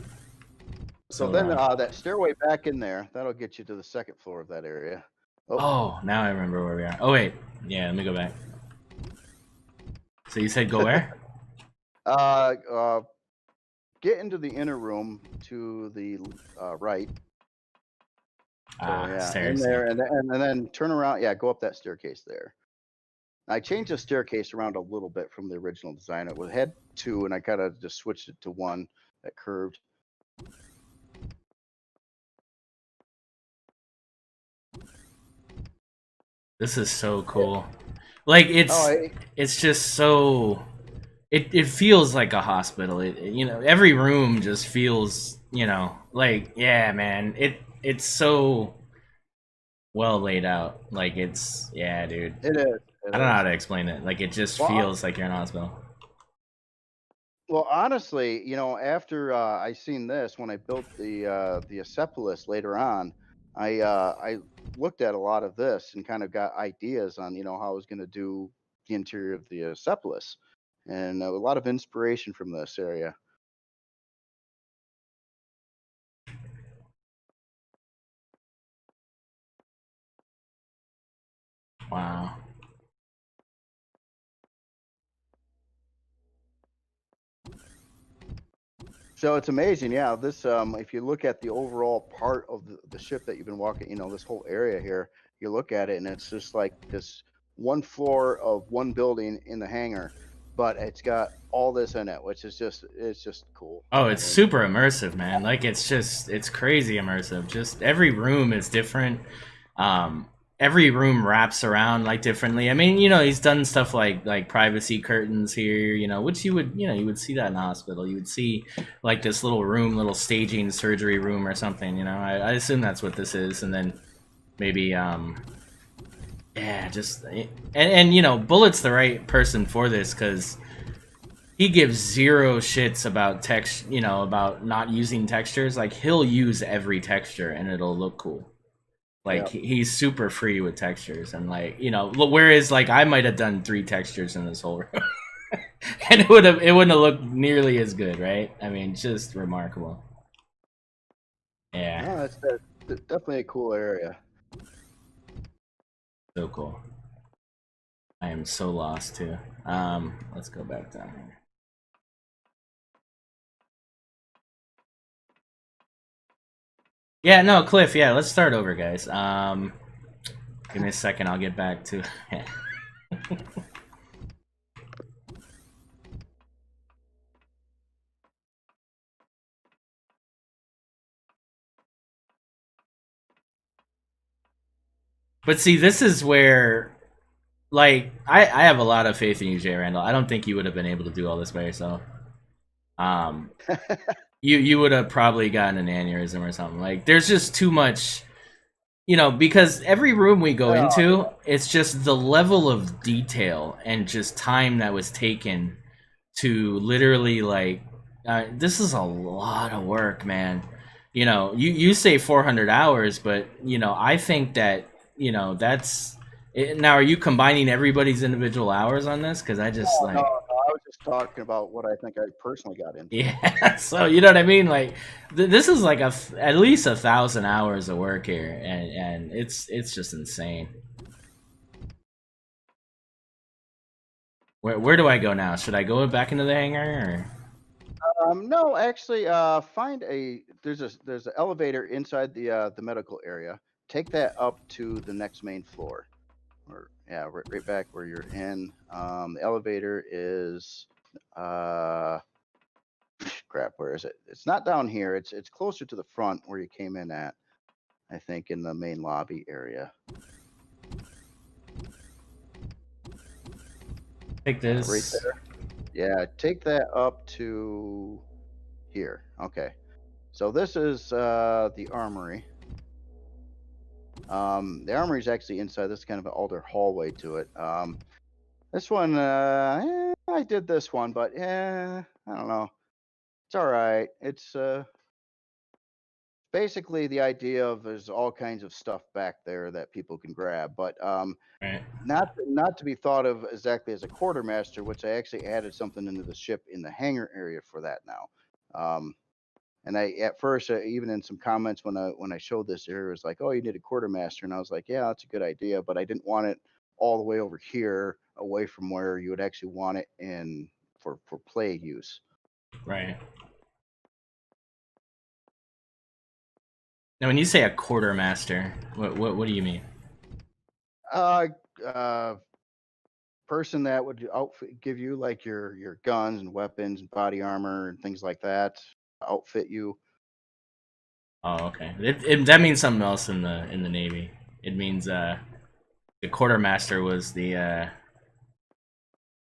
So then that stairway back in there, that'll get you to the second floor of that area. Oh, now I remember where we are. Oh wait, yeah, let me go back. So you said go where? Get into the inner room to the right. Stairs. In there, and then turn around. Yeah, go up that staircase there. I changed the staircase around a little bit from the original design. It had 2, and I kind of just switched it to 1 that curved. This is so cool. Like it's just so it feels like a hospital. Every room just feels, like yeah, man. It's so well laid out. Like yeah, dude. It is. I don't know how to explain it. Like it just feels like you're in a hospital. Well, honestly, after I seen this, when I built the Acepolis later on, I looked at a lot of this and kind of got ideas on how I was going to do the interior of the Acepolis, and a lot of inspiration from this area. Wow. So it's amazing, yeah. This, if you look at the overall part of the ship that you've been walking, this whole area here, you look at it and it's just like this one floor of one building in the hangar, but it's got all this in it, which is it's just cool. Oh, it's super immersive, man. Like it's crazy immersive. Just every room is different. Every room wraps around like differently. I mean, he's done stuff like privacy curtains here, which you would see that in a hospital. You would see like this little staging surgery room or something. I assume that's what this is, and then maybe yeah, just and Bullet's the right person for this because he gives zero shits about text, about not using textures. Like he'll use every texture and it'll look cool. Like he's super free with textures, and like whereas like I might have done 3 textures in this whole room, and it wouldn't have looked nearly as good, right? I mean, just remarkable. Yeah. No, that's definitely a cool area. So cool. I am so lost too. Let's go back down here. Yeah, no, Cliff. Yeah, let's start over, guys. Give me a second. I'll get back to. But see, this is where, like, I have a lot of faith in you, JRandall. I don't think you would have been able to do all this by yourself. Um, you would have probably gotten an aneurysm or something. Like, there's just too much, because every room we go Oh, into, it's just the level of detail and just time that was taken to literally, like, this is a lot of work, man. You say 400 hours, but I think that that's it. Now, are you combining everybody's individual hours on this? Because I just no, like, I was just talking about what I think I personally got into. yeah. So you know what I mean? Like, this is like at least 1,000 hours of work here, and it's just insane. Where do I go now? Should I go back into the hangar? No, actually, there's an elevator inside the medical area. Take that up to the next main floor, or yeah, right back where you're in. The elevator is crap. Where is it? It's not down here. It's closer to the front where you came in at. I think in the main lobby area. Take this. Right there. Yeah, take that up to here. Okay. So this is the Armory. The Armory is actually inside. This is kind of an older hallway to it. This one, I did this one, but I don't know. It's all right. It's basically the idea of there's all kinds of stuff back there that people can grab, but Right. not to be thought of exactly as a quartermaster, which I actually added something into the ship in the hangar area for that now. And I at first, even in some comments when I showed this area, it was like, "Oh, you need a quartermaster," and I was like, "Yeah, that's a good idea," but I didn't want it all the way over here, away from where you would actually want it in for play use. Right. Now, when you say a quartermaster, what do you mean? Uh, uh, Person that would give you like your guns and weapons and body armor and things like that, outfit you. Oh, okay. That means something else in the Navy. It means the quartermaster was the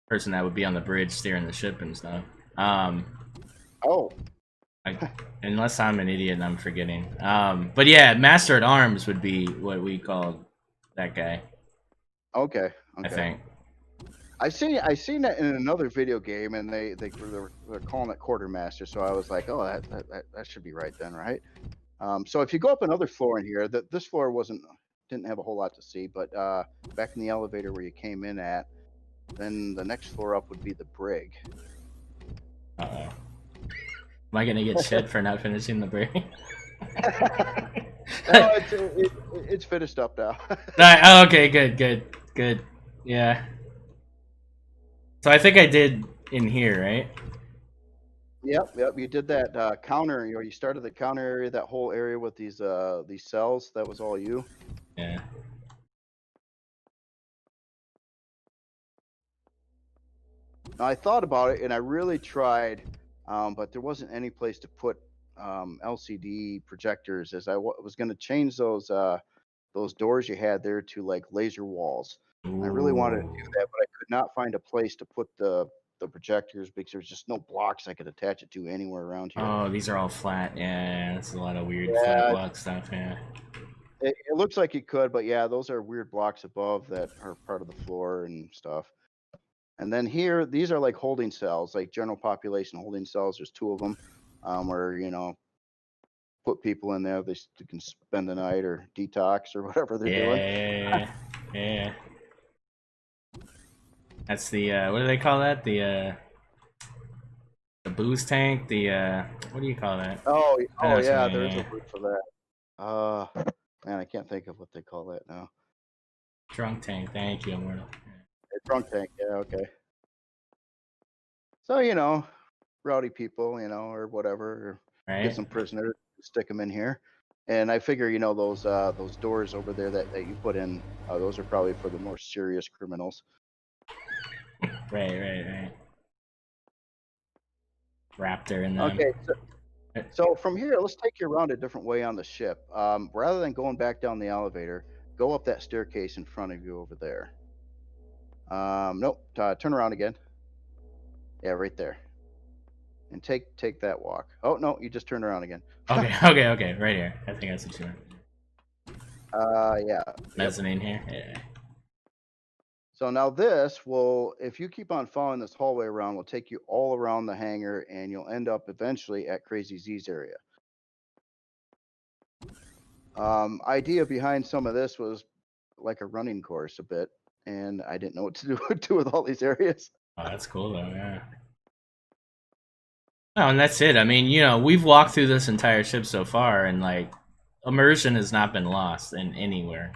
person that would be on the bridge steering the ship and stuff. Um, Oh, I, unless I'm an idiot and I'm forgetting. But yeah, master at arms would be what we call that guy. okay, I okay. think. I seen that in another video game, and they're calling it quartermaster. So I was like, oh, that should be right then, right? So if you go up another floor in here, this floor didn't have a whole lot to see, but back in the elevator where you came in at, then the next floor up would be the brig. Uh-oh. Am I gonna get shit for not finishing the break? No, it's finished up now. Right, oh, okay, good. Yeah. So I think I did in here, right? Yep. You did that counter. You started the counter area, that whole area with these cells. That was all you. Yeah. Now, I thought about it, and I really tried, but there wasn't any place to put LCD projectors. As was going to change those doors you had there to like laser walls. And I really wanted to do Ooh. that, but I could not find a place to put the projectors because there's just no blocks I could attach it to anywhere around here. Oh, these are all flat. Yeah, that's a lot of weird flat Yeah, block stuff. Yeah. it looks like you could, but yeah, those are weird blocks above that are part of the floor and stuff. And then here, these are like holding cells, like general population holding cells. There's two of them, where put people in there. They can spend the night or detox or whatever they're doing. Yeah. That's the what do they call that? The booze tank. The what do you call that? I know Oh what you yeah, mean. there is a Yeah. word for that. Man, I can't think of what they call that now. Drunk tank. Thank you, Immortal. A drunk tank. Yeah, okay. So rowdy people, or whatever, or get Right. some prisoners, stick them in here. And I figure, those doors over there that you put in, those are probably for the more serious criminals. Right. Raptor and them. Okay, so from here, let's take you around a different way on the ship. Rather than going back down the elevator, go up that staircase in front of you over there. Nope. Turn around again. Yeah, right there. And take that walk. Oh no, you just turned around again. Okay, okay, right here. I think that's what you meant. Yeah. Mezzanine here. Yeah. So now this will, if you keep on following this hallway around, will take you all around the hangar, and you'll end up eventually at Crazy Z's area. Idea behind some of this was like a running course a bit, and I didn't know what to do with all these areas. Oh, that's cool though. Yeah. No, and that's it. I mean, we've walked through this entire ship so far, and like, immersion has not been lost in anywhere.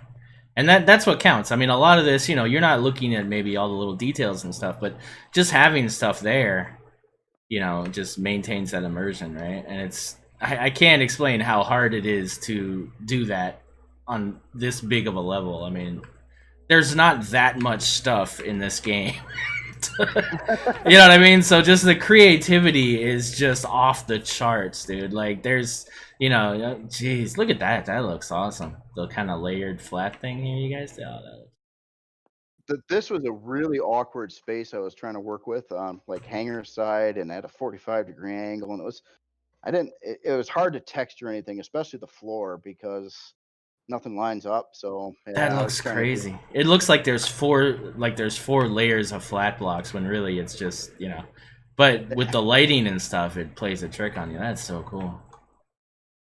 And that's what counts. I mean, a lot of this, you're not looking at maybe all the little details and stuff, but just having stuff there, just maintains that immersion, right? And I can't explain how hard it is to do that on this big of a level. I mean, there's not that much stuff in this game. You know what I mean? So just the creativity is just off the charts, dude. Like there's, geez, look at that. That looks awesome. The kind of layered flat thing here, you guys. Oh, This was a really awkward space I was trying to work with, like hangar side, and at a 45-degree angle, and it was hard to texture anything, especially the floor, because nothing lines up. So that yeah, I was looks trying to do. crazy. It looks like there's four layers of flat blocks when really it's just, but with the lighting and stuff, it plays a trick on you. That's so cool.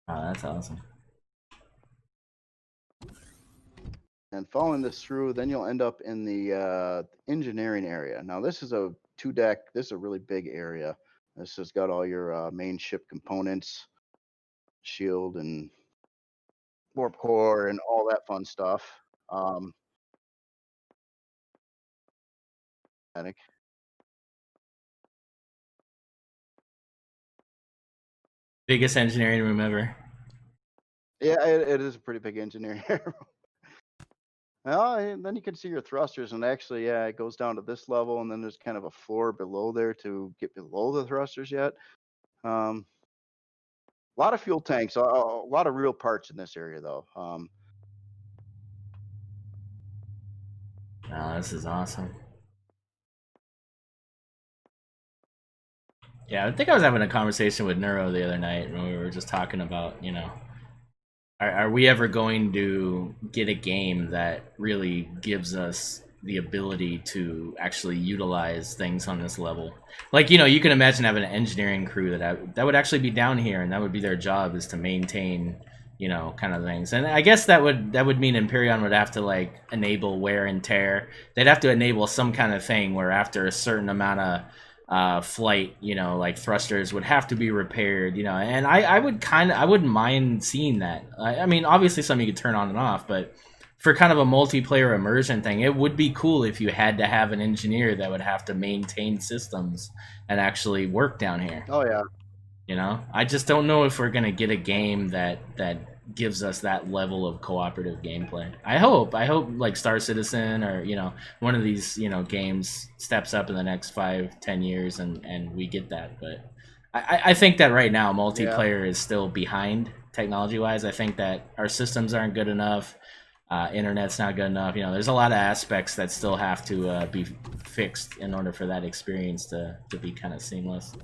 Oh, that's awesome. And following this through, then you'll end up in the engineering area. Now this is a 2-deck. This is a really big area. This has got all your main ship components, shield and warp core, and all that fun stuff. I think. Biggest engineering room ever. Yeah, it is a pretty big engineering area. Well, and then you can see your thrusters, and actually, yeah, it goes down to this level, and then there's kind of a floor below there to get below the thrusters yet. A lot of fuel tanks, a lot of real parts in this area, though. Oh, this is awesome. Yeah, I think I was having a conversation with Neuro the other night when we were just talking about, are we ever going to get a game that really gives us the ability to actually utilize things on this level? Like, you can imagine having an engineering crew that would actually be down here, and that would be their job, is to maintain, kind of things. And I guess that would mean Empyrean would have to like enable wear and tear. They'd have to enable some kind of thing where after a certain amount of flight, like thrusters would have to be repaired, and I wouldn't mind seeing that. I mean, obviously something you could turn on and off, but for kind of a multiplayer immersion thing, it would be cool if you had to have an engineer that would have to maintain systems and actually work down here. Oh yeah. I just don't know if we're gonna get a game that gives us that level of cooperative gameplay. I hope like Star Citizen or one of these games steps up in the next 5-10 years and we get that. But I think that right now multiplayer is still behind technology wise. I think that our systems aren't good enough. Internet's not good enough. There's a lot of aspects that still have to be fixed in order for that experience to be kind of seamless.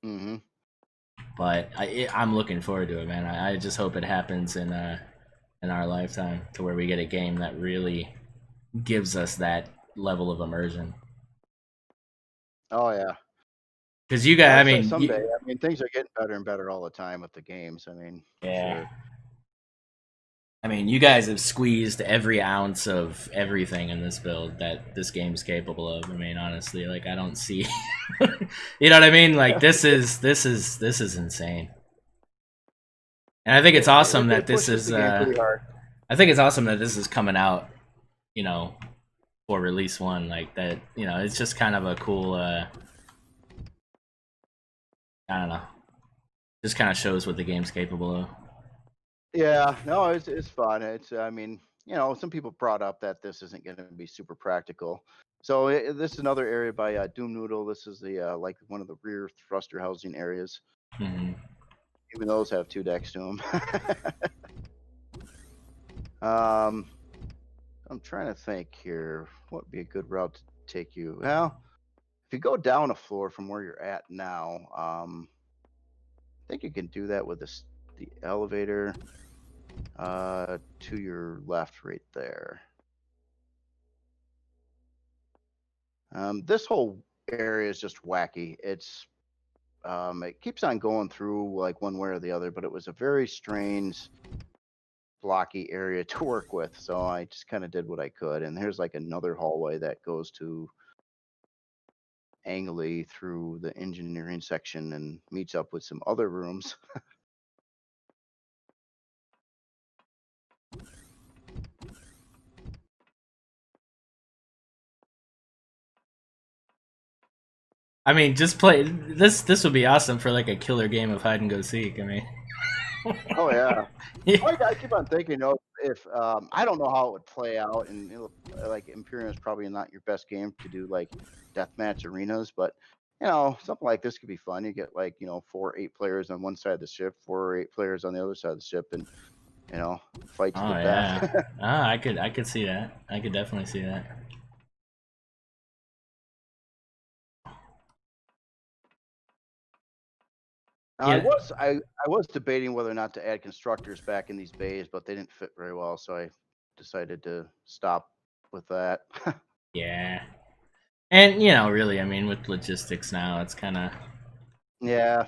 Mm-hmm. But I'm looking forward to it, man. I just hope it happens in our lifetime, to where we get a game that really gives us that level of immersion. Oh yeah. Because you guys, I mean, someday. I mean, things are getting better and better all the time with the games. I mean, yeah. Sure. I mean, you guys have squeezed every ounce of everything in this build that this game's capable of. I mean, honestly, like I don't see, you know what I mean? Like this is insane, and I think it's awesome that this is. I think it's awesome that this is coming out, for release 1 like that. It's just kind of a cool. I don't know. Just kind of shows what the game's capable of. Yeah, no, it's fun. I mean, some people brought up that this isn't going to be super practical. So this is another area by Doom Noodle. This is the like one of the rear thruster housing areas. Mm-hmm. Even those have 2 decks to them. I'm trying to think here. What would be a good route to take you? Well, if you go down a floor from where you're at now, I think you can do that with the elevator to your left right there. This whole area is just wacky. It keeps on going through like one way or the other, but it was a very strange blocky area to work with, so I just kind of did what I could. And here's like another hallway that goes to angly through the engineering section and meets up with some other rooms. I mean, just play this. This would be awesome for like a killer game of hide and go seek. I mean, Oh yeah. yeah. I keep on thinking, if I don't know how it would play out, and like Imperium is probably not your best game to do like deathmatch arenas, but something like this could be fun. You get like 4 or 8 players on one side of the ship, 4 or 8 players on the other side of the ship, and fight to Oh the yeah. death. I could see that. I could definitely see that. I Yeah. was debating whether or not to add constructors back in these bays, but they didn't fit very well, so I decided to stop with that. Yeah. And really, I mean, with logistics now, it's kind of. Yeah.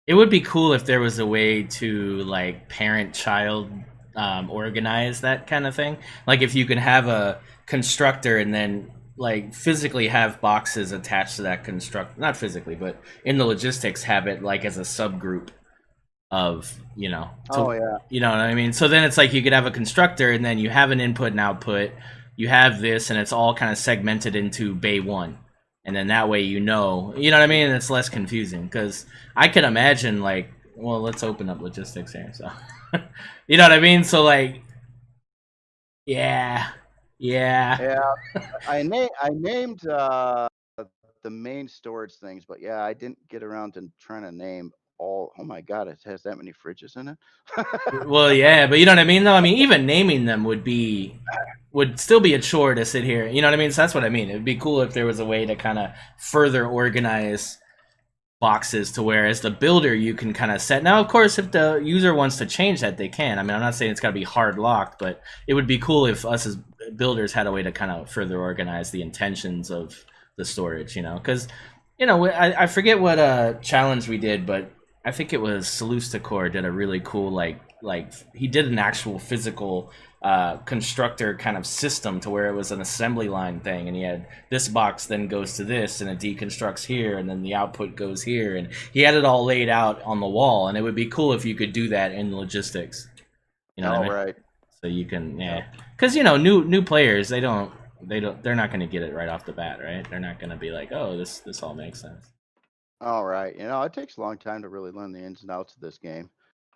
It would be cool if there was a way to like parent-child organize that kind of thing. Like if you could have a constructor and then like physically have boxes attached to that construct, not physically, but in the logistics have it like as a subgroup of Oh yeah. you know what I mean. So then it's like you could have a constructor and then you have an input and output. You have this and it's all kind of segmented into bay one, and then that way you know what I mean. And it's less confusing because I can imagine like, well, let's open up logistics here. So you know what I mean. So like, yeah. Yeah. I named the main storage things, but yeah, I didn't get around to trying to name all. Oh my god, it has that many fridges in it. Well, yeah, but you know what I mean, though. I mean, even naming them would still be a chore to sit here. You know what I mean? So that's what I mean. It'd be cool if there was a way to kind of further organize boxes to where, as the builder, you can kind of set. Now, of course, if the user wants to change that, they can. I mean, I'm not saying it's got to be hard locked, but it would be cool if us as builders had a way to kind of further organize the intentions of the storage. Because I forget what challenge we did, but I think it was Salustacor did a really cool like he did an actual physical constructor kind of system to where it was an assembly line thing, and he had this box then goes to this and it deconstructs here and then the output goes here, and he had it all laid out on the wall. And it would be cool if you could do that in logistics. You know what I mean? Right. So you can, because new players, they're not going to get it right off the bat, right? They're not going to be like, oh, this all makes sense. All right. It takes a long time to really learn the ins and outs of this game.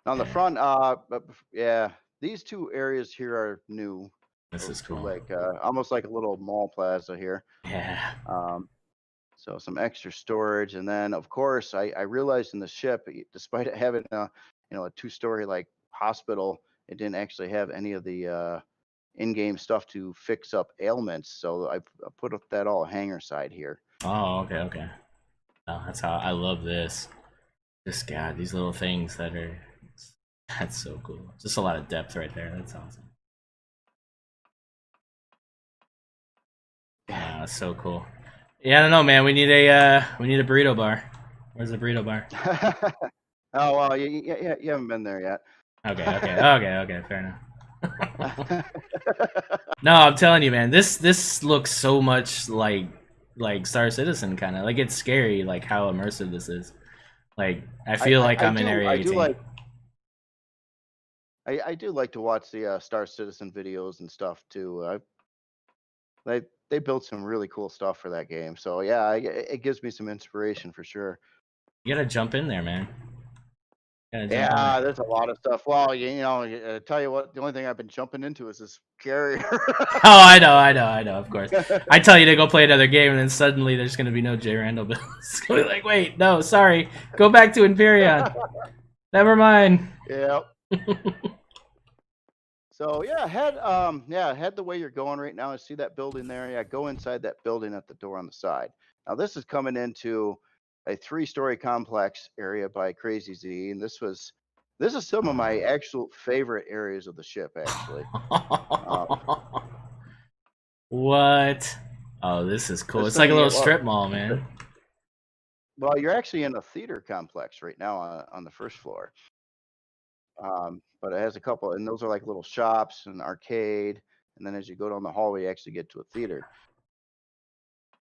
On the front, but yeah, these 2 areas here are new. This is cool. Like almost like a little mall plaza here. Yeah. So some extra storage, and then of course I realized in the ship, despite it having a 2-story like hospital, it didn't actually have any of the in-game stuff to fix up ailments. So I put up that all hangar side here. Oh, okay. Oh, that's how I love this. This God, these little things that's so cool. Just a lot of depth right there. That's awesome. Yeah, that's so cool. Yeah, I don't know, man. We need a burrito bar. Where's the burrito bar? Oh well, you haven't been there yet. Okay. Fair enough. No, I'm telling you, man. This looks so much like Star Citizen, kind of like it's scary, like how immersive this is. Like I feel like I'm in Area 18. I do like to watch the Star Citizen videos and stuff too. They built some really cool stuff for that game, so yeah, it gives me some inspiration for sure. You gotta jump in there, man. Yeah, there's a lot of stuff. Well, tell you what, the only thing I've been jumping into is this carrier. Oh, I know, of course. I tell you to go play another game, and then suddenly there's going to be no JRandall builds. It's going to be like, wait, no, sorry. Go back to Imperion. Never mind. Yep. So head the way you're going right now. I see that building there. Yeah, go inside that building at the door on the side. Now this is coming into a 3-story complex area by Crazy Z, and this is some of my actual favorite areas of the ship, actually. What? Oh, this is cool. This It's like a thing, little well, strip mall, man. well, you're actually in a theater complex right now on the first floor. But it has a couple, and those are like little shops and arcade. And then as you go down the hallway, you actually get to a theater.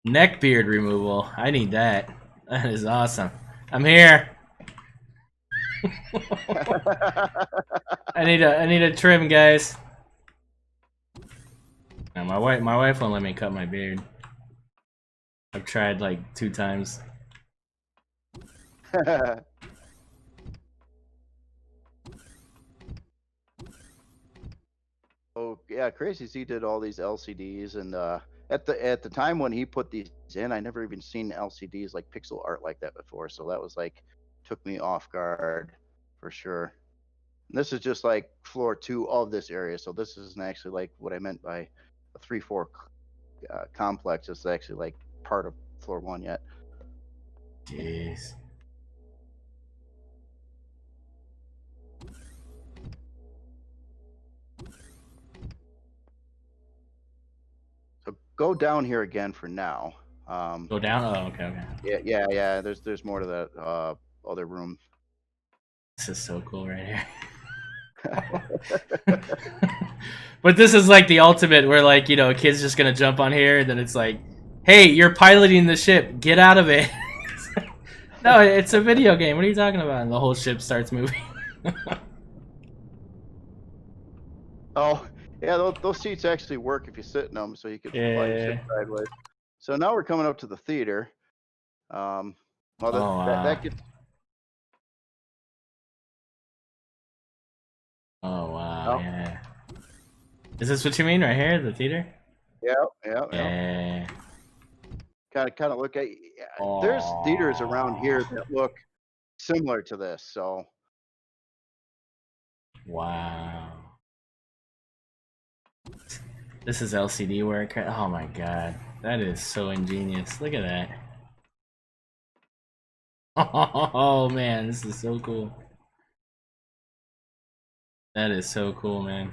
Neck beard removal. I need that. That is awesome. I'm here. I need a trim, guys. No, my wife won't let me cut my beard. I've tried like 2 times. Oh yeah, Crazy Z did all these LCDs, and at the time when he put these in, I never even seen LCDs like pixel art like that before. So that was like took me off guard for sure. And this is just like floor 2 of this area, so this isn't actually like what I meant by a 3-4 complex. It's actually like part of floor 1 yet. Jeez. So go down here again for now. Go down. Oh, okay. Yeah. There's more to that other room. This is so cool right here. But this is like the ultimate where, like, a kid's just gonna jump on here and then it's like, hey, you're piloting the ship, get out of it. No, it's a video game, what are you talking about? And the whole ship starts moving. Oh yeah, those seats actually work if you sit in them, so you can fly your ship sideways. So now we're coming up to the theater. That gets. Oh wow, yeah. Is this what you mean right here, the theater? Yeah. Kind of look at. There's theaters around here that look similar to this. So. Wow. This is LCD work. Oh my god, that is so ingenious. Look at that. Oh man, this is so cool. That is so cool, man.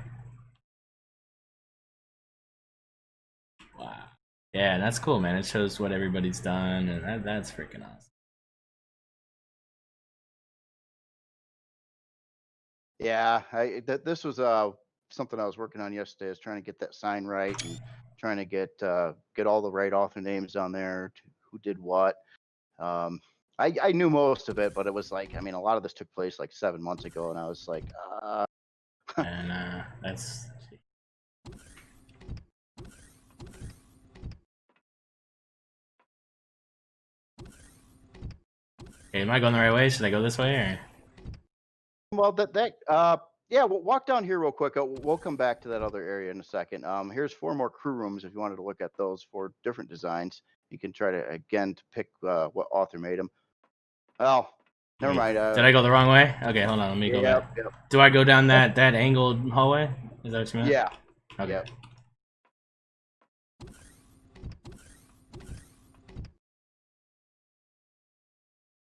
Wow. Yeah, that's cool, man. It shows what everybody's done, and that's freaking awesome. Yeah, this was something I was working on yesterday. I was trying to get that sign right and trying to get all the right author names on there, who did what. I knew most of it, but it was like, I mean, a lot of this took place like 7 months ago, and I was like, And that's. Okay, am I going the right way? Should I go this way or? Well, yeah, we'll walk down here real quick. We'll come back to that other area in a second. Here's 4 more crew rooms if you wanted to look at those for different designs. You can try to again to pick what author made them. Well, never mind. Did I go the wrong way? Okay, hold on. Let me go back. Yep. Do I go down that angled hallway? Is that what you meant? Yeah. Okay. Yep.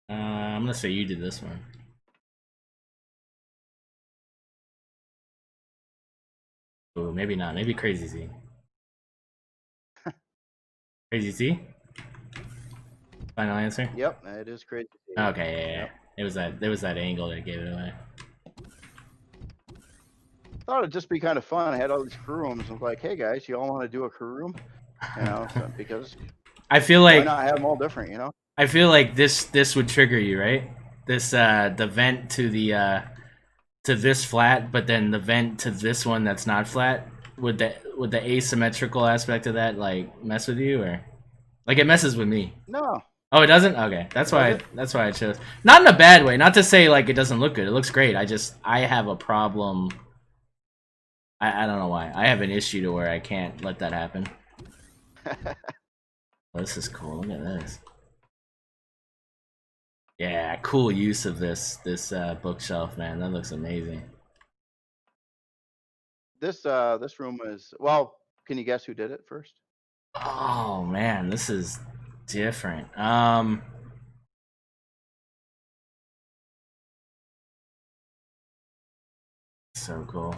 I'm gonna say you did this one. Ooh, maybe not. Maybe Crazy Z. Crazy Z? Final answer? Yep, it is Crazy Z. Okay, yeah. Yep. It was that angle that gave it away. Thought it'd just be kind of fun. I had all these crew rooms. I was like, hey guys, you all want to do a crew room? So, because I feel like why not have them all different, I feel like this would trigger you, right? This the vent to the to this flat, but then the vent to this one that's not flat. Would the asymmetrical aspect of that like mess with you, or like it messes with me? No. Oh, it doesn't? Okay. That's why I chose. Not in a bad way. Not to say like it doesn't look good. It looks great. I have a problem. I don't know why. I have an issue to where I can't let that happen. Oh, this is cool. Look at this. Yeah, cool use of this bookshelf, man. That looks amazing. this room is, well, can you guess who did it first? Oh man, this is different. So cool.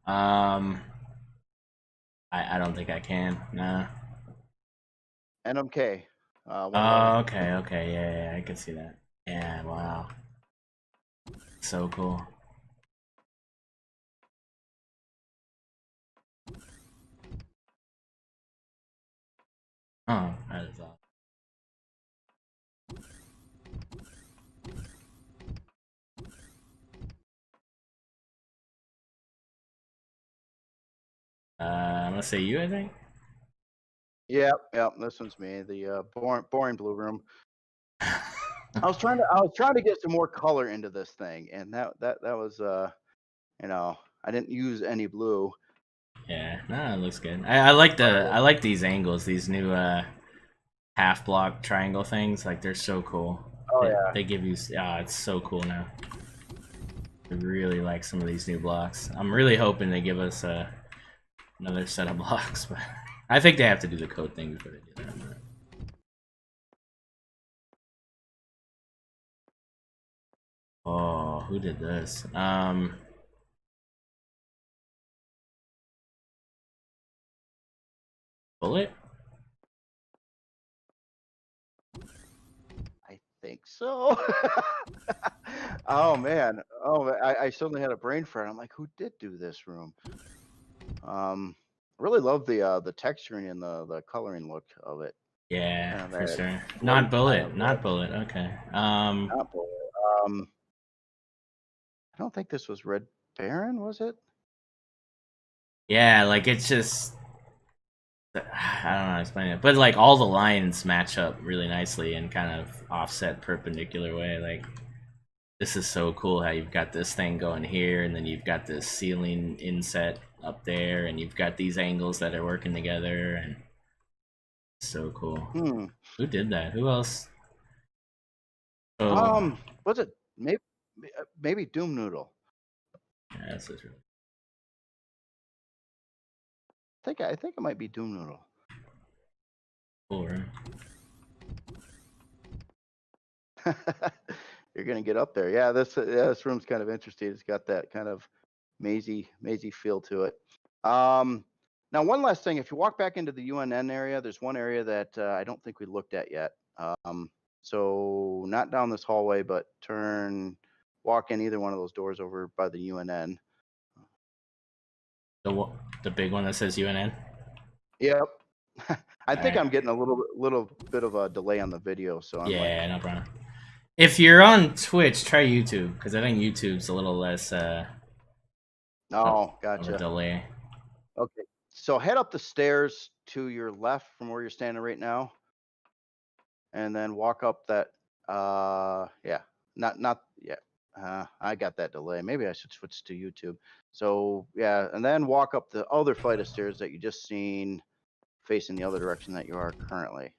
I don't think I can. Nah. NMK. Oh, 111. okay, yeah, I can see that. Yeah, wow. So cool. Oh, that is awesome. I'm gonna say you, I think. Yep, this one's me. The boring blue room. I was trying to get some more color into this thing, and that was I didn't use any blue. Yeah, no, it looks good. I like these angles, these new half block triangle things. Like they're so cool. Oh yeah. They give you it's so cool now. I really like some of these new blocks. I'm really hoping they give us another set of blocks, but I think they have to do the code thing before they do that. Oh, who did this? Bullet? I think so. Oh man. I suddenly had a brain fart. I'm like, who did do this room? Really love the texturing and the coloring look of it. Yeah, Kind of for that sure. light Not kind Bullet. of Not look. Bullet. Okay. Not bullet. I don't think this was Red Baron, was it? Yeah, like it's just I don't know how to explain it, but like all the lines match up really nicely in kind of offset perpendicular way. Like this is so cool how you've got this thing going here, and then you've got this ceiling inset up there, and you've got these angles that are working together, and so cool. Hmm. Who did that? Who else? Oh, Was it maybe Doom Noodle? yeah, this is really I think it might be Doom Noodle. cool, right? You're gonna get up there. Yeah, this room's kind of interesting. It's got that kind of mazy feel to it. Now one last thing, if you walk back into the UNN area, there's one area that I don't think we looked at yet. So not down this hallway, but walk in either one of those doors over by the UNN. The big one that says UNN. Yep. I All think right. I'm getting a little bit of a delay on the video, so I'm like, Yeah, no problem. If you're on Twitch, try YouTube because I think YouTube's a little less oh, of a gotcha. delay. Okay. So head up the stairs to your left from where you're standing right now, and then walk up that yeah. Not yeah. I got that delay. Maybe I should switch to YouTube. So yeah, and then walk up the other flight of stairs that you just seen facing the other direction that you are currently.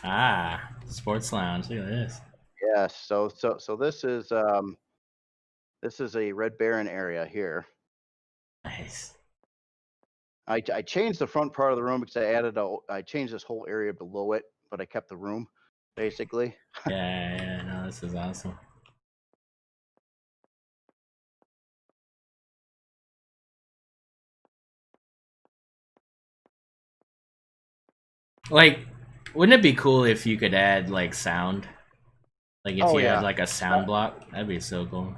Ah, sports lounge. Look at this. Yes. So this is a Red Baron area here. Nice. I changed the front part of the room because I changed this whole area below it, but I kept the room basically. Yeah, no, this is awesome. Like, wouldn't it be cool if you could add like sound? Like if Oh you had yeah. like a sound block, that'd be so cool.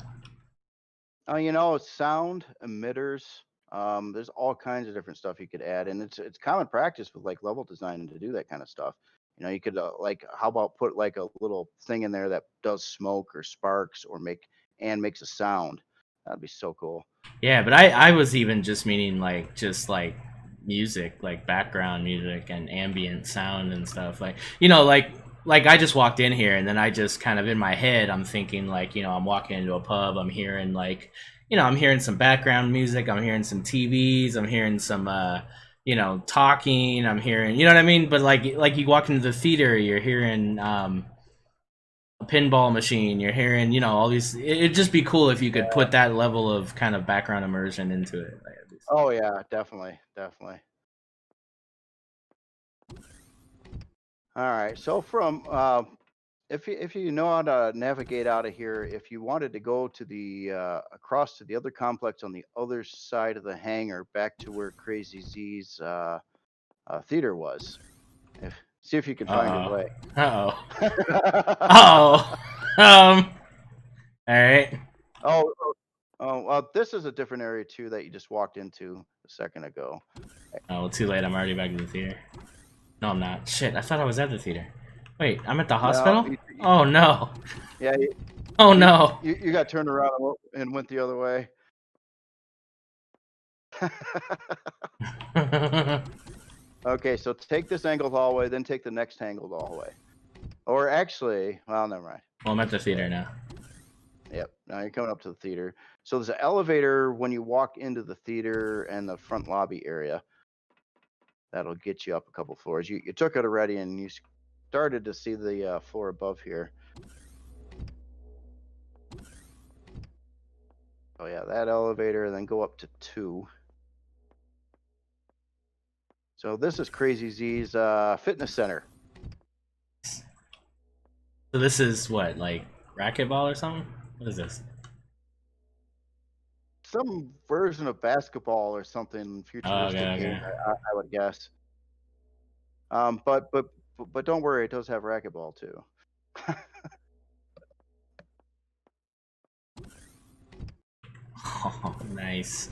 Sound emitters. There's all kinds of different stuff you could add, and it's common practice with like level design to do that kind of stuff. You could like, how about put like a little thing in there that does smoke or sparks or makes a sound. That'd be so cool. Yeah, but I was even just meaning like just like music, like background music and ambient sound and stuff. Like like I just walked in here and then I just kind of in my head I'm thinking like, I'm walking into a pub, I'm hearing like I'm hearing some background music, I'm hearing some TVs, I'm hearing some talking, I'm hearing you know what I mean? But like you walk into the theater, you're hearing a pinball machine. You're hearing, you know, all these. It'd just be cool if you could put that level of kind of background immersion into it. Like, Oh yeah, definitely, definitely. All right. So from if you know how to navigate out of here, if you wanted to go to the across to the other complex on the other side of the hangar, back to where Crazy Z's theater was, see if you can find your uh way. oh, oh, all right. Oh, well, this is a different area too that you just walked into a second ago. Oh, well, too late. I'm already back in the theater. No, I'm not. Shit, I thought I was at the theater. Wait, I'm at the No, hospital? Oh no. yeah, Oh no. you got turned around and went the other way. Okay, so take this angled hallway, then take the next angled hallway. Or actually, well, never mind. Well, I'm at the theater now. Yep, now you're coming up to the theater. So there's an elevator when you walk into the theater and the front lobby area. That'll get you up a couple floors. You took it already, and you started to see the floor above here. Oh yeah, that elevator, then go up to 2. So this is Crazy Z's fitness center. So this is what, like racquetball or something? What is this? Some version of basketball or something Oh, futuristic okay, game, okay. I would guess. But don't worry, it does have racquetball too. Oh, nice.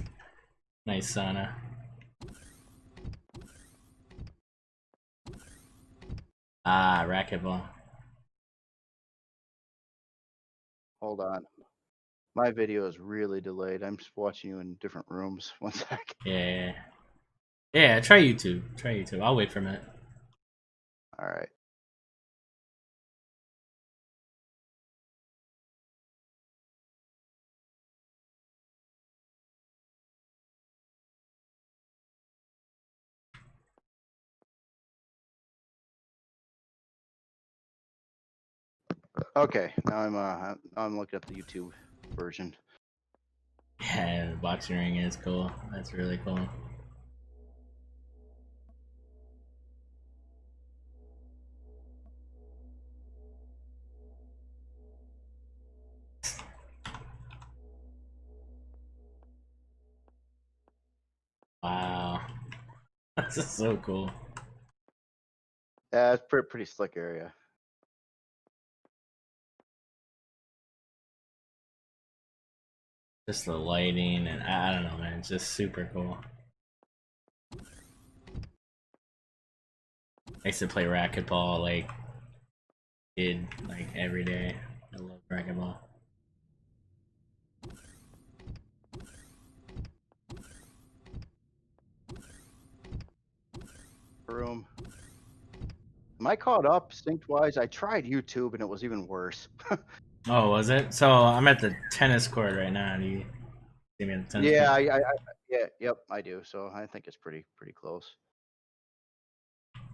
Nice sauna. Ah, racquetball. Hold on. My video is really delayed. I'm just watching you in different rooms. One sec. Yeah. Yeah, try YouTube. Try YouTube. I'll wait for a minute. All right. Okay. Now I'm looking at the YouTube version. Yeah, the boxing ring is cool. That's really cool. Wow. This is so cool. Yeah, it's pretty slick area. Just the lighting and I don't know, man. It's just super cool. I used to play racquetball like kid, like every day. I love racquetball. Room. Am I caught up synced wise? I tried YouTube and it was even worse. Oh, was it? So I'm at the tennis court right now. Do you see me at the tennis Yeah, court? yeah, yep, I do. So I think it's pretty close.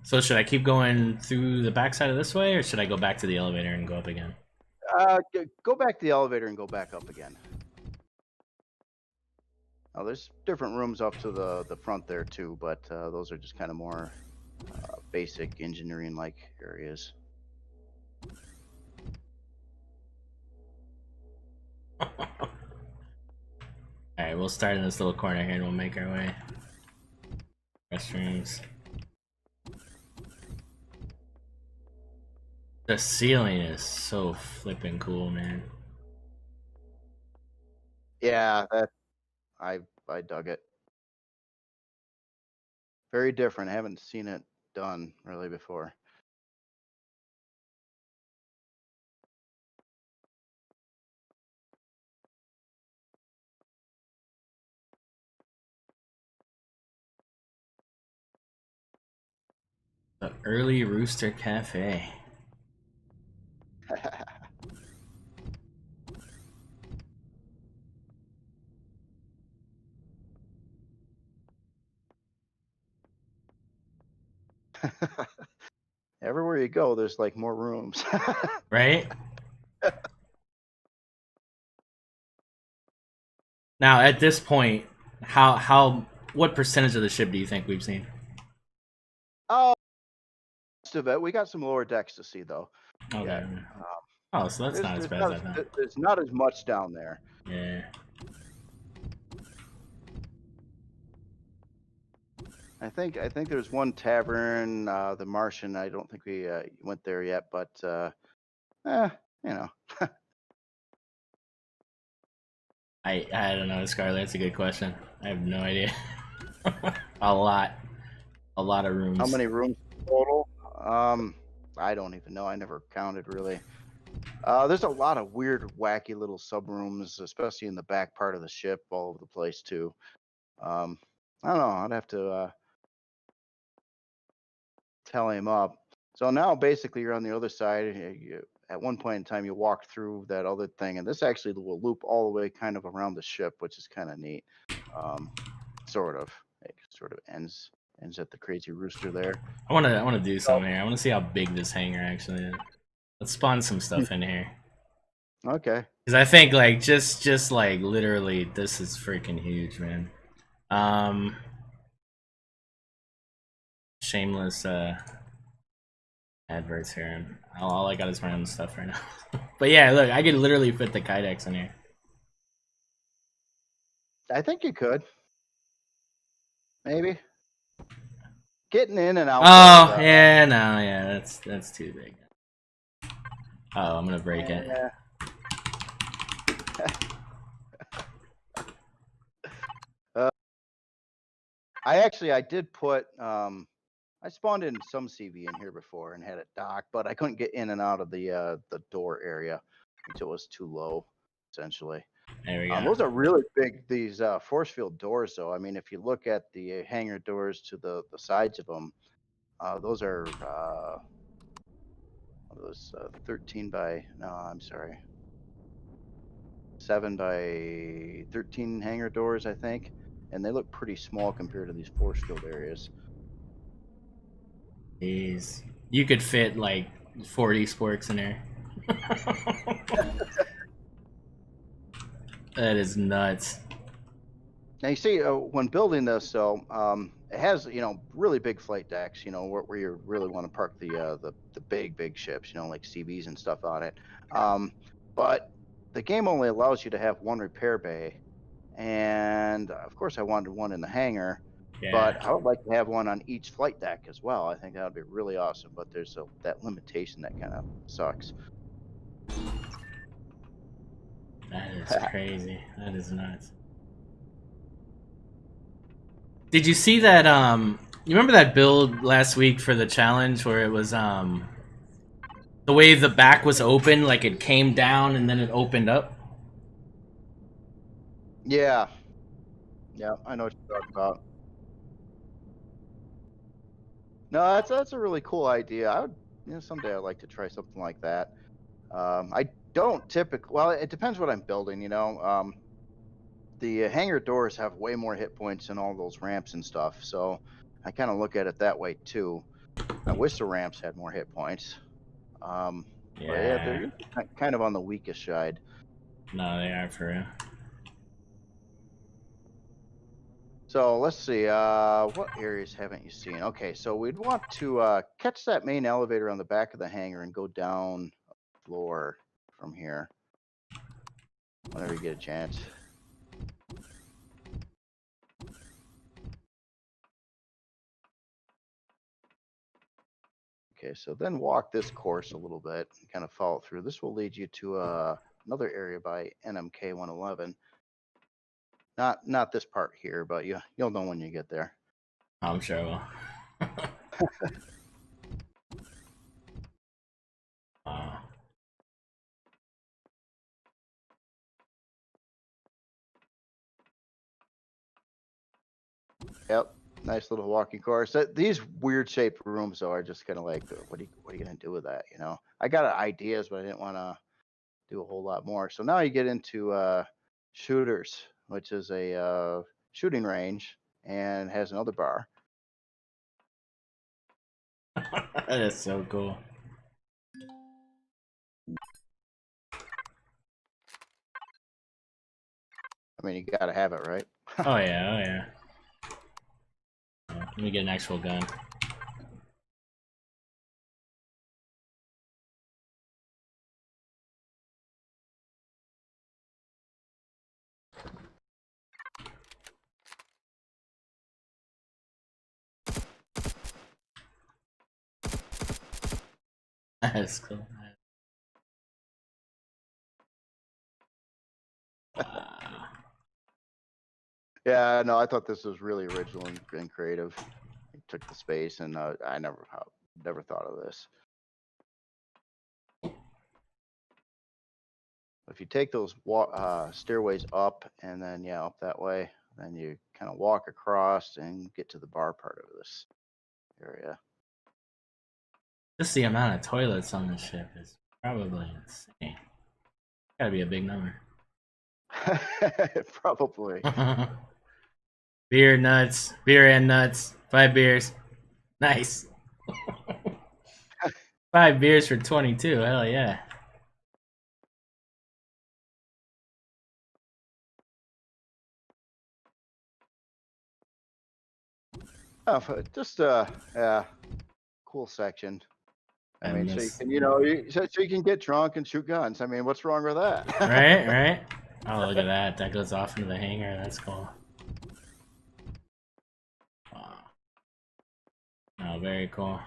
So should I keep going through the backside of this way, or should I go back to the elevator and go up again? Go back to the elevator and go back up again. Oh, there's different rooms up to the front there too, but those are just kind of more basic engineering-like areas. Alright, we'll start in this little corner here and we'll make our way. Restrooms. The ceiling is so flippin' cool, man. Yeah, I dug it. Very different. I haven't seen it done really before. The Early Rooster Cafe. Everywhere you go, there's like more rooms. Right? Now, at this point, what percentage of the ship do you think we've seen? Oh, most of it. We got some lower decks to see though. Okay. Yeah. Oh, so that's not as bad as I thought. There's not as much down there. Yeah. I think there's one tavern, the Martian. I don't think we went there yet, but you know. I don't know, Scarlett. That's a good question. I have no idea. a lot of rooms. How many rooms total? I don't even know. I never counted really. There's a lot of weird, wacky little sub rooms, especially in the back part of the ship, all over the place too. I don't know. I'd have to tally him up. So now basically you're on the other side. At one point in time, you walk through that other thing, and this actually will loop all the way kind of around the ship, which is kind of neat. Sort of. It sort of ends at the Crazy Rooster there. I want to do something here. I want to see how big this hangar actually is. Let's spawn some stuff in here. Okay. Because I think like just like literally this is freaking huge, man. Shameless adverts here. All I got is my own stuff right now. But yeah, look, I could literally fit the Kydex in here. I think you could. Maybe. Getting in and out. Oh, yeah, no, yeah, that's too big. Oh, I'm gonna break it. I did put I spawned in some CV in here before and had it docked, but I couldn't get in and out of the door area until it was too low, essentially. There we go. Those are really big, these force field doors, though. I mean, if you look at the hangar doors to the sides of them, those are those 13 by, no, I'm sorry, 7 by 13 hangar doors, I think. And they look pretty small compared to these force field areas. Jeez. You could fit like 40 sporks in there. That is nuts. Now you see, when building this, so it has really big flight decks, where you really want to park the big ships, like CVs and stuff on it. But the game only allows you to have one repair bay, and of course I wanted one in the hangar. Yeah. But I would like to have one on each flight deck as well. I think that would be really awesome. But there's that limitation that kind of sucks. That is crazy. That is nuts. Did you see that you remember that build last week for the challenge where it was the way the back was open, like it came down and then it opened up? Yeah. Yeah, I know what you're talking about. No, that's a really cool idea. I would, someday I'd like to try something like that. I don't typically. Well, it depends what I'm building. The hangar doors have way more hit points than all those ramps and stuff, so I kind of look at it that way too. I wish the ramps had more hit points. But yeah, they're kind of on the weakest side. No, they are for real. So let's see, what areas haven't you seen? Okay, so we'd want to catch that main elevator on the back of the hangar and go down a floor from here whenever you get a chance. Okay, so then walk this course a little bit and kind of follow through. This will lead you to another area by NMK 111. Not this part here, but you'll know when you get there. I'm sure I will. Yep, nice little walking course. These weird shaped rooms though are just kind of like, what are you gonna do with that? I got ideas, but I didn't want to do a whole lot more. So now you get into shooters, which is a shooting range and has another bar. That is so cool. I mean, you gotta have it, right? Oh yeah, oh yeah. Let me get an actual gun. That's cool. Wow. Yeah, no, I thought this was really original and creative. He took the space, and I never thought of this. If you take those stairways up, and then up that way, then you kind of walk across and get to the bar part of this area. Just the amount of toilets on this ship is probably insane. Gotta be a big number. Probably. Beer and nuts. 5 beers. Nice. 5 beers for 22. Hell yeah. Just cool section. I mean, so you this... can so you can get drunk and shoot guns. I mean, what's wrong with that? right. Oh, look at that. That goes off into the hangar. That's cool. Wow. Oh, very cool.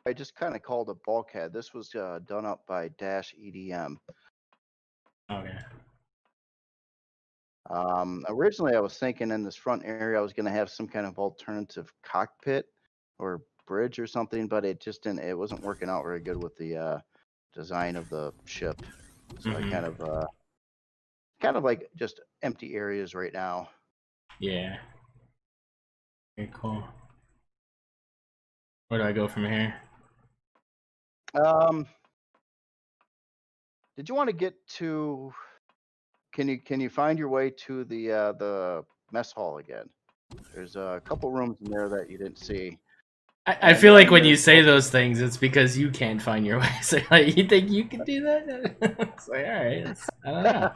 I just kind of called a bulkhead. This was done up by Dash EDM. Okay. Originally, I was thinking in this front area, I was going to have some kind of alternative cockpit or bridge or something, but it just didn't. It wasn't working out very good with the design of the ship. So I kind of like just empty areas right now. Yeah. Very cool. Where do I go from here? Did you want to get to? Can you find your way to the mess hall again? There's a couple rooms in there that you didn't see. I feel like when you say those things, it's because you can't find your way. So like, you think you can do that? It's like, all right, I don't know.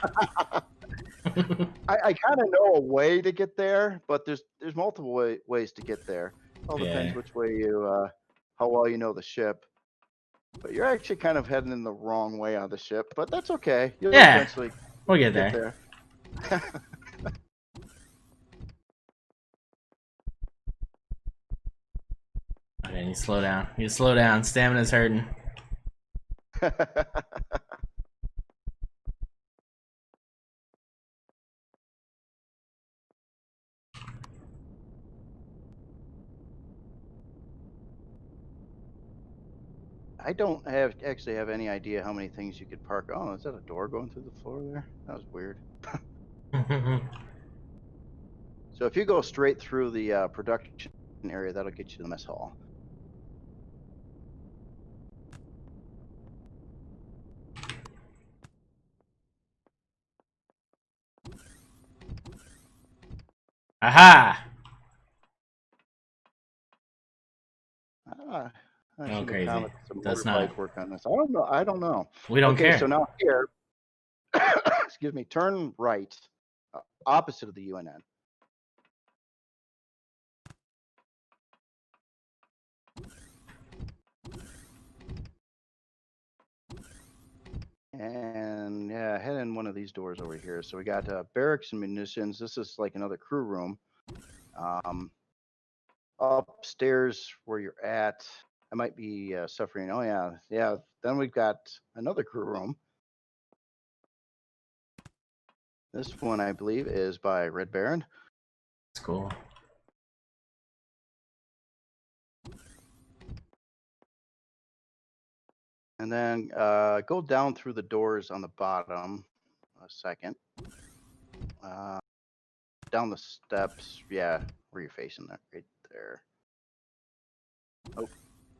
I kind of know a way to get there, but there's multiple ways to get there. All depends which way you how well you know the ship. But you're actually kind of heading in the wrong way on the ship, but that's okay. You'll eventually we'll get there. Okay, you slow down. You slow down. Stamina's hurting. I don't actually have any idea how many things you could park. Oh, is that a door going through the floor there? That was weird. So if you go straight through the production area, that'll get you to the mess hall. Aha! I Oh, should crazy. have some That's motorbike not work on this. I don't know. We don't care. So now here, excuse me, turn right, opposite of the UNN. And yeah, head in one of these doors over here. So we got barracks and munitions. This is like another crew room. Upstairs where you're at, I might be suffering. Oh yeah. Then we've got another crew room. This one, I believe, is by Red Baron. That's cool. And then go down through the doors on the bottom a second. Down the steps. Yeah, where you're facing that right there. Oh,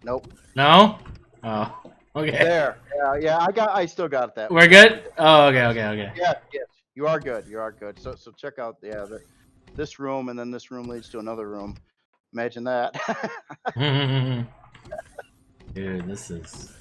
nope. No? Oh, okay. There. Yeah. I still got that. We're good? Oh, okay. Yeah, yes. You are good. So check out this room, and then this room leads to another room. Imagine that. Dude, this is.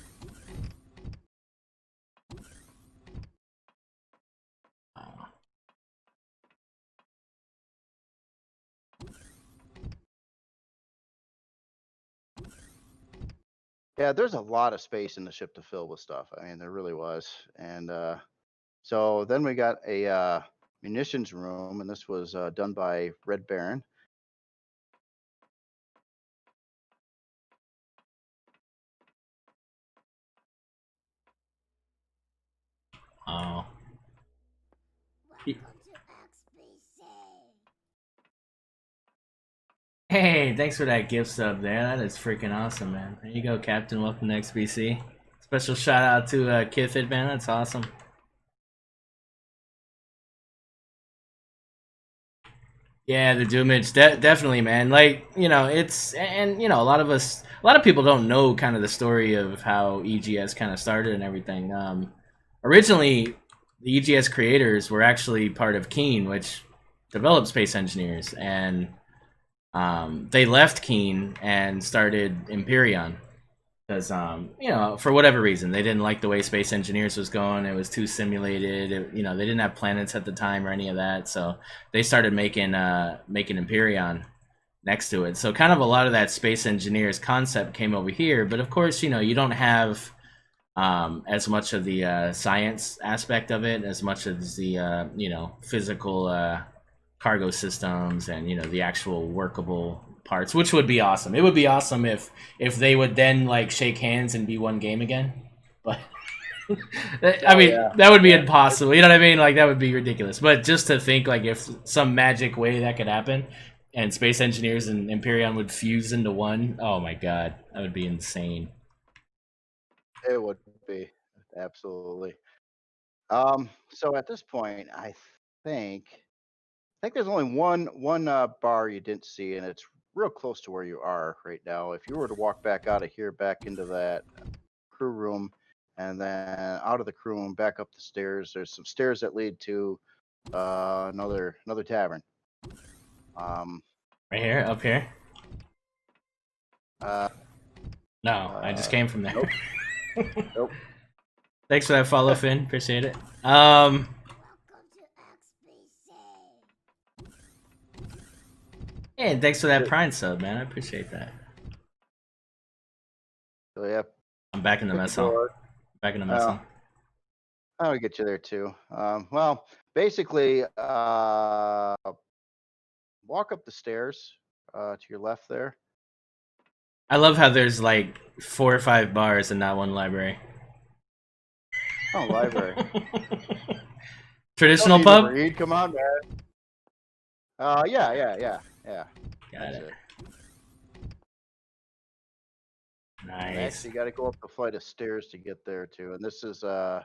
Yeah, there's a lot of space in the ship to fill with stuff. I mean, there really was. And so then we got a munitions room, and this was done by Red Baron. Oh. Hey, thanks for that gift sub there. That is freaking awesome, man. There you go, Captain. Welcome to XBC. Special shout out to Kithid, man. That's awesome. Yeah, the Doomage, definitely, man. Like, you know, it's, and, you know, a lot of people don't know kind of the story of how EGS kind of started and everything. Originally, the EGS creators were actually part of Keen, which developed Space Engineers, and they left Keen and started Empyrean. Because you know, for whatever reason, they didn't like the way Space Engineers was going. It was too simulated. You know, they didn't have planets at the time or any of that, so they started making Empyrean next to it. So kind of a lot of that Space Engineers concept came over here. But of course, you know, you don't have as much of the science aspect of it, as much as the you know, physical cargo systems and, you know, the actual workable parts, which would be awesome. It would be awesome if they would then like shake hands and be one game again. But I mean, that would be impossible. You know what I mean? Like, that would be ridiculous. But just to think, like, if some magic way that could happen and Space Engineers and Empyrean would fuse into one, oh my god, that would be insane. It would be, absolutely. So at this point, I think there's only one bar you didn't see, and it's real close to where you are right now. If you were to walk back out of here, back into that crew room, and then out of the crew room, back up the stairs, there's some stairs that lead to another tavern. Right here, up here. Uh, No, I just came from there. Nope. Nope. Thanks for that follow, Finn. Appreciate it. Hey, and thanks for that Prime sub, man. I appreciate that. So yeah, I'm back in the mess hall. Back in the mess hall. I'll get you there too. Well, basically, walk up the stairs to your left there. I love how there's like 4 or 5 bars and not one library. Oh, library. Traditional pub? Read, come on, man. Yeah. Got it. Nice. You got to go up the flight of stairs to get there too. And this is like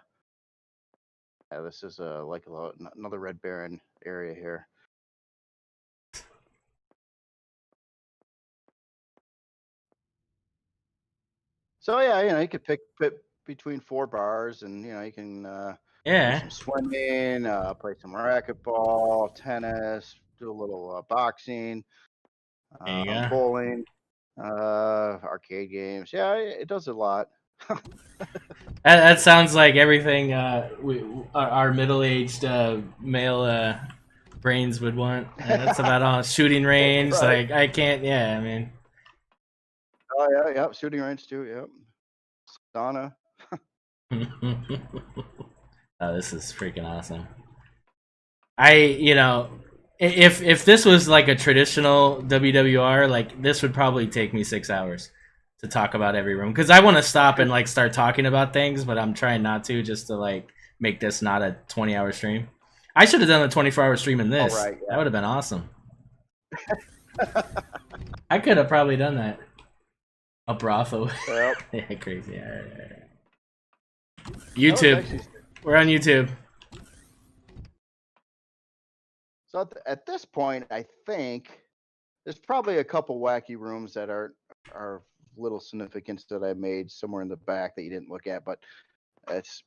another Red Baron area here. So yeah, you know, you could pick between 4 bars, and you know, you can do some swimming, play some racquetball, tennis, do a little boxing, bowling, arcade games. Yeah, it does a lot. That sounds like everything our middle-aged male brains would want. That's about all. Shooting range, right. Like, I can't. Yeah, I mean. Oh yeah, shooting range too. Yep. Sauna. Oh, this is freaking awesome. You know, if this was like a traditional WWR, like, this would probably take me 6 hours to talk about every room, because I want to stop and like start talking about things, but I'm trying not to, just to like make this not a 20-hour stream. I should have done a 24-hour stream in this. Right, yeah. That would have been awesome. I could have probably done that. A brothel. Yep. Yeah, crazy. Yeah. YouTube. We're on YouTube. So at this point, I think there's probably a couple wacky rooms that are little significance that I made somewhere in the back that you didn't look at, but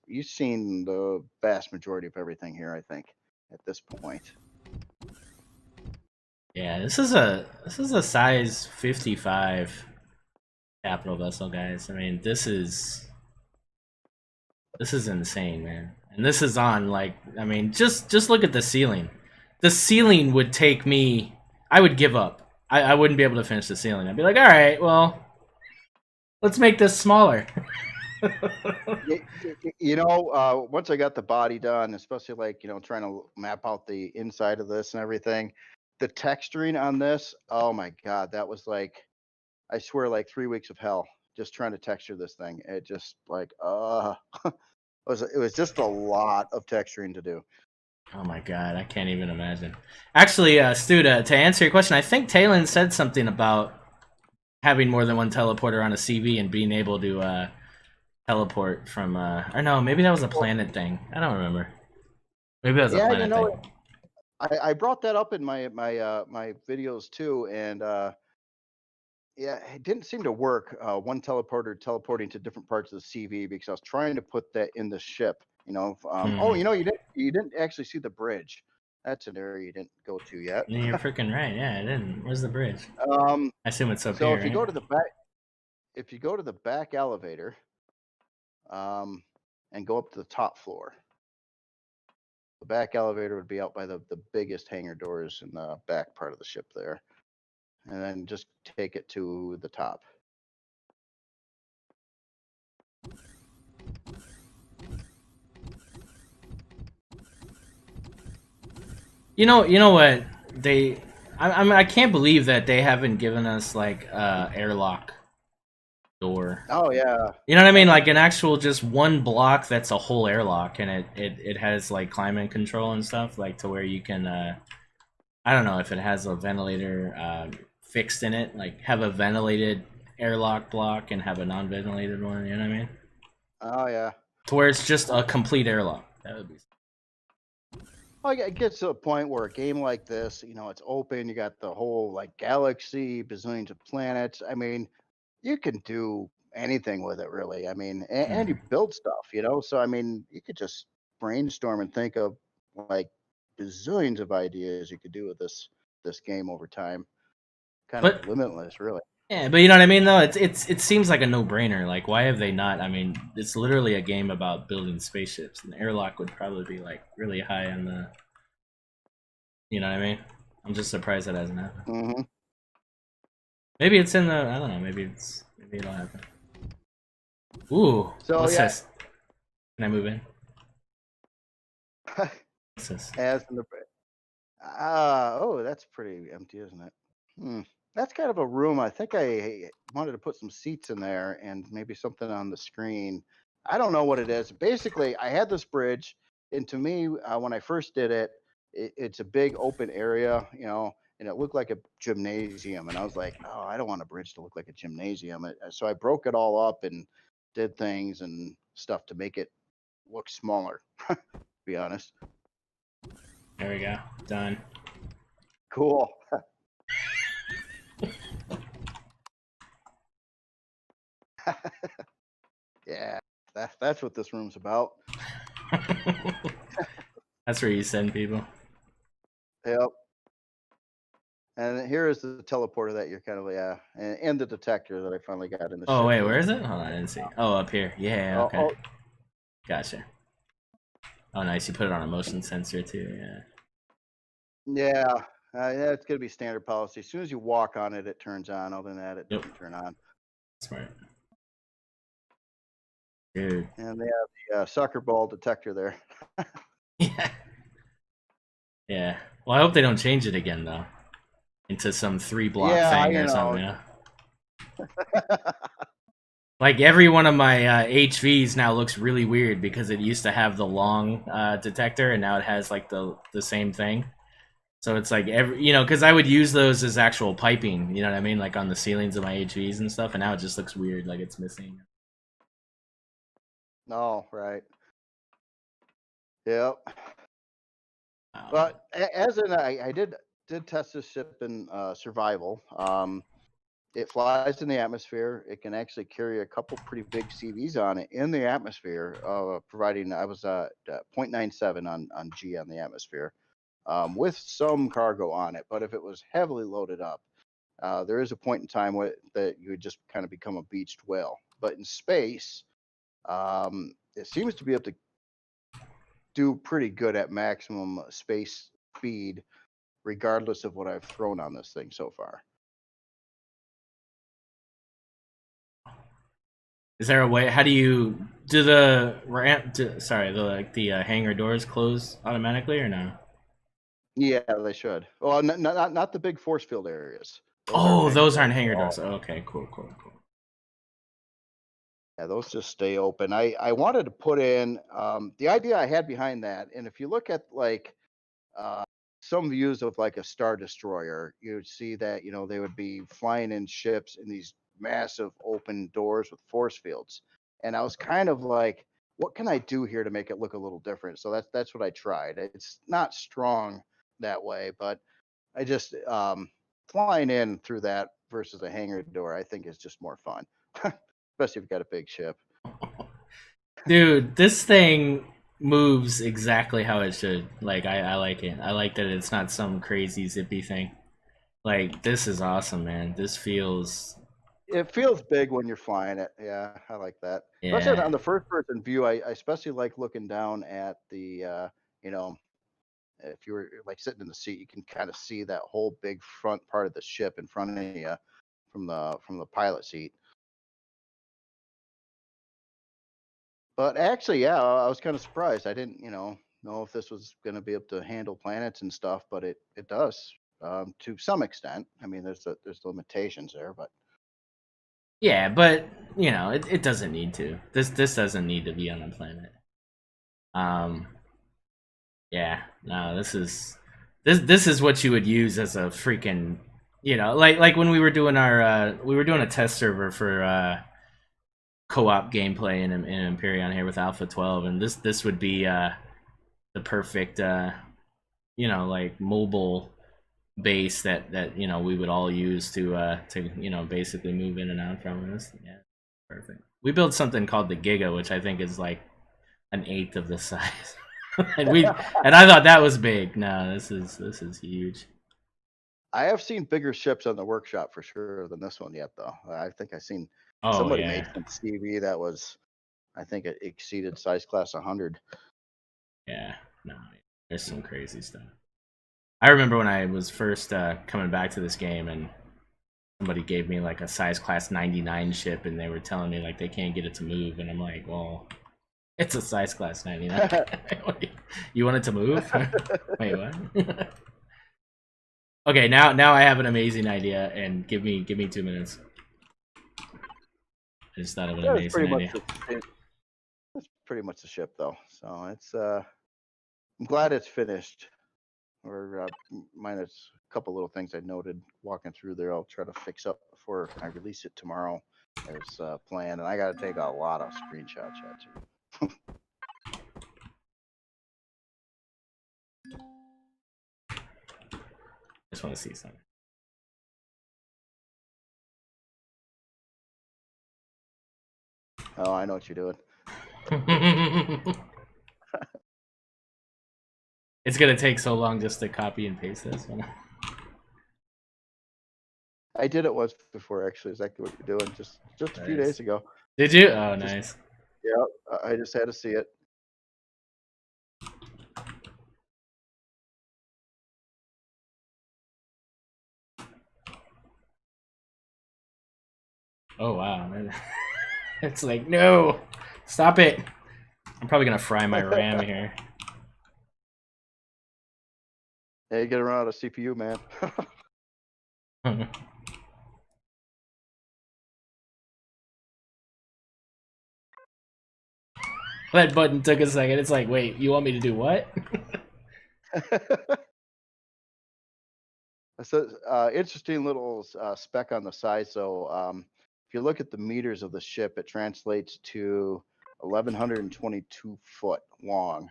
you've seen the vast majority of everything here, I think, at this point. Yeah, this is a size 55 capital vessel, guys. I mean, this is insane, man. And this is on like, I mean, just look at the ceiling. The ceiling would take me. I would give up. I wouldn't be able to finish the ceiling. I'd be like, all right, well, let's make this smaller. Once I got the body done, especially like, trying to map out the inside of this and everything, the texturing on this, oh my God, that was like, I swear, like 3 weeks of hell just trying to texture this thing. It just like, it was just a lot of texturing to do. Oh my god, I can't even imagine. Actually, Stu, to answer your question, I think Talon said something about having more than one teleporter on a CV and being able to teleport from. Or no, maybe that was a planet thing. I don't remember. Maybe that was a Yeah, planet thing. I brought that up in my videos too, and yeah, it didn't seem to work. One teleporter teleporting to different parts of the CV because I was trying to put that in the ship. Oh, you didn't actually see the bridge. That's an area you didn't go to yet. You're freaking right. Yeah, I didn't. Where's the bridge? Um, I assume it's up so here, if you right? go to the back, elevator, and go up to the top floor, the back elevator would be out by the biggest hangar doors in the back part of the ship there, and then just take it to the top. You know what they. I can't believe that they haven't given us like airlock door. Oh yeah. You know what I mean? Like an actual just one block that's a whole airlock, and it has like climate control and stuff, like to where you can. I don't know if it has a ventilator fixed in it, like have a ventilated airlock block and have a non-ventilated one. You know what I mean? Oh yeah. To where it's just a complete airlock. That would be. Well, it gets to a point where a game like this, it's open. You got the whole like galaxy, bazillions of planets. I mean, you can do anything with it, really. I mean, and you build stuff, So I mean, you could just brainstorm and think of like bazillions of ideas you could do with this game over time. Kind of But limitless, really. yeah, but you know what I mean though. It seems like a no-brainer. Like why have they not? I mean, it's literally a game about building spaceships. An airlock would probably be like really high on the. You know what I mean? I'm just surprised that hasn't happened. Mm-hmm. Maybe it's in the. I don't know. Maybe it'll happen. Ooh, So what's yeah, this? Can I move in? What's this? as in the oh, that's pretty empty, isn't it? Hmm. That's kind of a room. I think I wanted to put some seats in there and maybe something on the screen. I don't know what it is. Basically, I had this bridge, and to me, when I first did it, it's a big open area, and it looked like a gymnasium. And I was like, oh, I don't want a bridge to look like a gymnasium. So I broke it all up and did things and stuff to make it look smaller, to be honest. There we go. Done. Cool. Yeah, that's what this room's about. That's where you send people. Yep. And here is the teleporter that you're kind of and the detector that I finally got in the Oh ship wait, here. where is it? Hold on, I didn't see. Oh, up here. Yeah. Okay. Oh, Gotcha. Oh, nice. You put it on a motion sensor too. Yeah. yeah. Yeah, it's gonna be standard policy. As soon as you walk on it, it turns on. Other than that, it Yep. doesn't turn on. Smart. Dude. And they have the soccer ball detector there. Yeah. Yeah. Well, I hope they don't change it again though, into some 3-block thing or something. You know? Like every one of my HVs now looks really weird because it used to have the long detector and now it has like the same thing. So it's like because I would use those as actual piping, you know what I mean, like on the ceilings of my HVs and stuff, and now it just looks weird, like it's missing. No, right. Yep. Oh, But as in, I did test this ship in survival. It flies in the atmosphere. It can actually carry a couple pretty big CVs on it in the atmosphere, providing I was 0.97 on G on the atmosphere. with some cargo on it. But if it was heavily loaded up, there is a point in time that you would just kind of become a beached whale. But in space, it seems to be able to do pretty good at maximum space speed, regardless of what I've thrown on this thing so far. Is there a way? How do you do the ramp? Sorry, the hangar doors close automatically or no? Yeah, they should. Well, not the big force field areas. Those aren't Oh, hangar those aren't doors at hangar all. doors. Okay, cool. Yeah, those just stay open. I wanted to put in the idea I had behind that, and if you look at like uh, some views of like a star destroyer, you would see that they would be flying in ships in these massive open doors with force fields, and I was kind of like, what can I do here to make it look a little different? So that's what I tried. It's not strong that way, but I just flying in through that versus a hangar door, I think is just more fun, especially if you've got a big ship. Dude, this thing moves exactly how it should. Like I like it. I like that it's not some crazy zippy thing. Like this is awesome, man. This feels It feels big when you're flying it. Yeah, I like that. Especially yeah. on the first person view, I especially like looking down at the, you know, if you were like sitting in the seat, you can kind of see that whole big front part of the ship in front of you from the pilot seat. But actually, yeah, I was kind of surprised. I didn't, know if this was going to be able to handle planets and stuff, but it does to some extent. I mean, there's limitations there, but Yeah, but it doesn't need to. This doesn't need to be on a planet. Um yeah, no, this is what you would use as a freaking like when we were doing a test server for co-op gameplay in Empyrean here with Alpha 12, and this would be the perfect like mobile base that we would all use to basically move in and out from this. Yeah, perfect. We built something called the Giga, which I think is like an eighth of the size. And I thought that was big. No, this is huge. I have seen bigger ships on the workshop for sure than this one yet, though. I think I seen Oh somebody yeah, made some CV that was, I think it exceeded size class 100. yeah. No, there's some crazy stuff. I remember when I was first coming back to this game, and somebody gave me like a size class 99 ship, and they were telling me like they can't get it to move, and I'm like, well, it's a size class 99. You want it to move? Wait, what? Okay, now I have an amazing idea, and give me 2 minutes. I just thought of an That's amazing pretty much idea. that's pretty much the ship, though. So it's I'm glad it's finished. Or minus a couple little things I noted walking through there. I'll try to fix up before I release it tomorrow as planned. And I got to take a lot of screenshots yet too. Just want to see something. Oh, I know what you're doing. It's gonna take so long just to copy and paste this one. I did it once before, actually. Exactly what you're doing. Just a few Nice. days ago. Did you? Oh, Just nice. yeah, I just had to see it. Oh wow. It's like no, stop it. I'm probably gonna fry my RAM here. Yeah, you get around out of CPU, man. That button took a second. It's like, wait, you want me to do what? So, interesting little spec on the side. So, if you look at the meters of the ship, it translates to 1,122 foot long.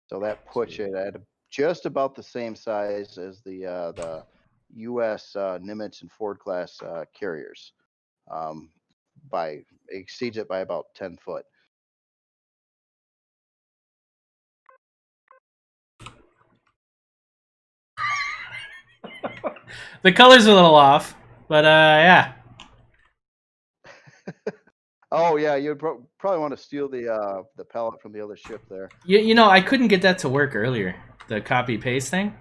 So that puts it at just about the same size as the U.S. Nimitz and Ford class carriers. Um, by exceeds it by about 10 foot. The color's a little off, but yeah. Oh yeah, you'd probably want to steal the pallet from the other ship there. You know, I couldn't get that to work earlier. The copy paste thing.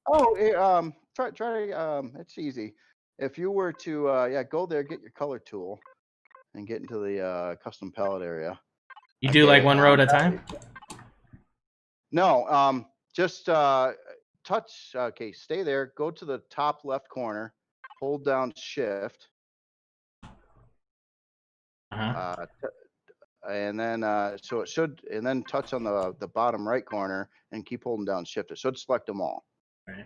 Oh, try it's easy. If you were to yeah, go there, get your color tool, and get into the custom palette area. You do like Okay. one row at a time. No, just touch. Okay, stay there. Go to the top left corner. Hold down Shift. Uh-huh. And then so it should, and then touch on the bottom right corner and keep holding down Shift. It should select them all. Right.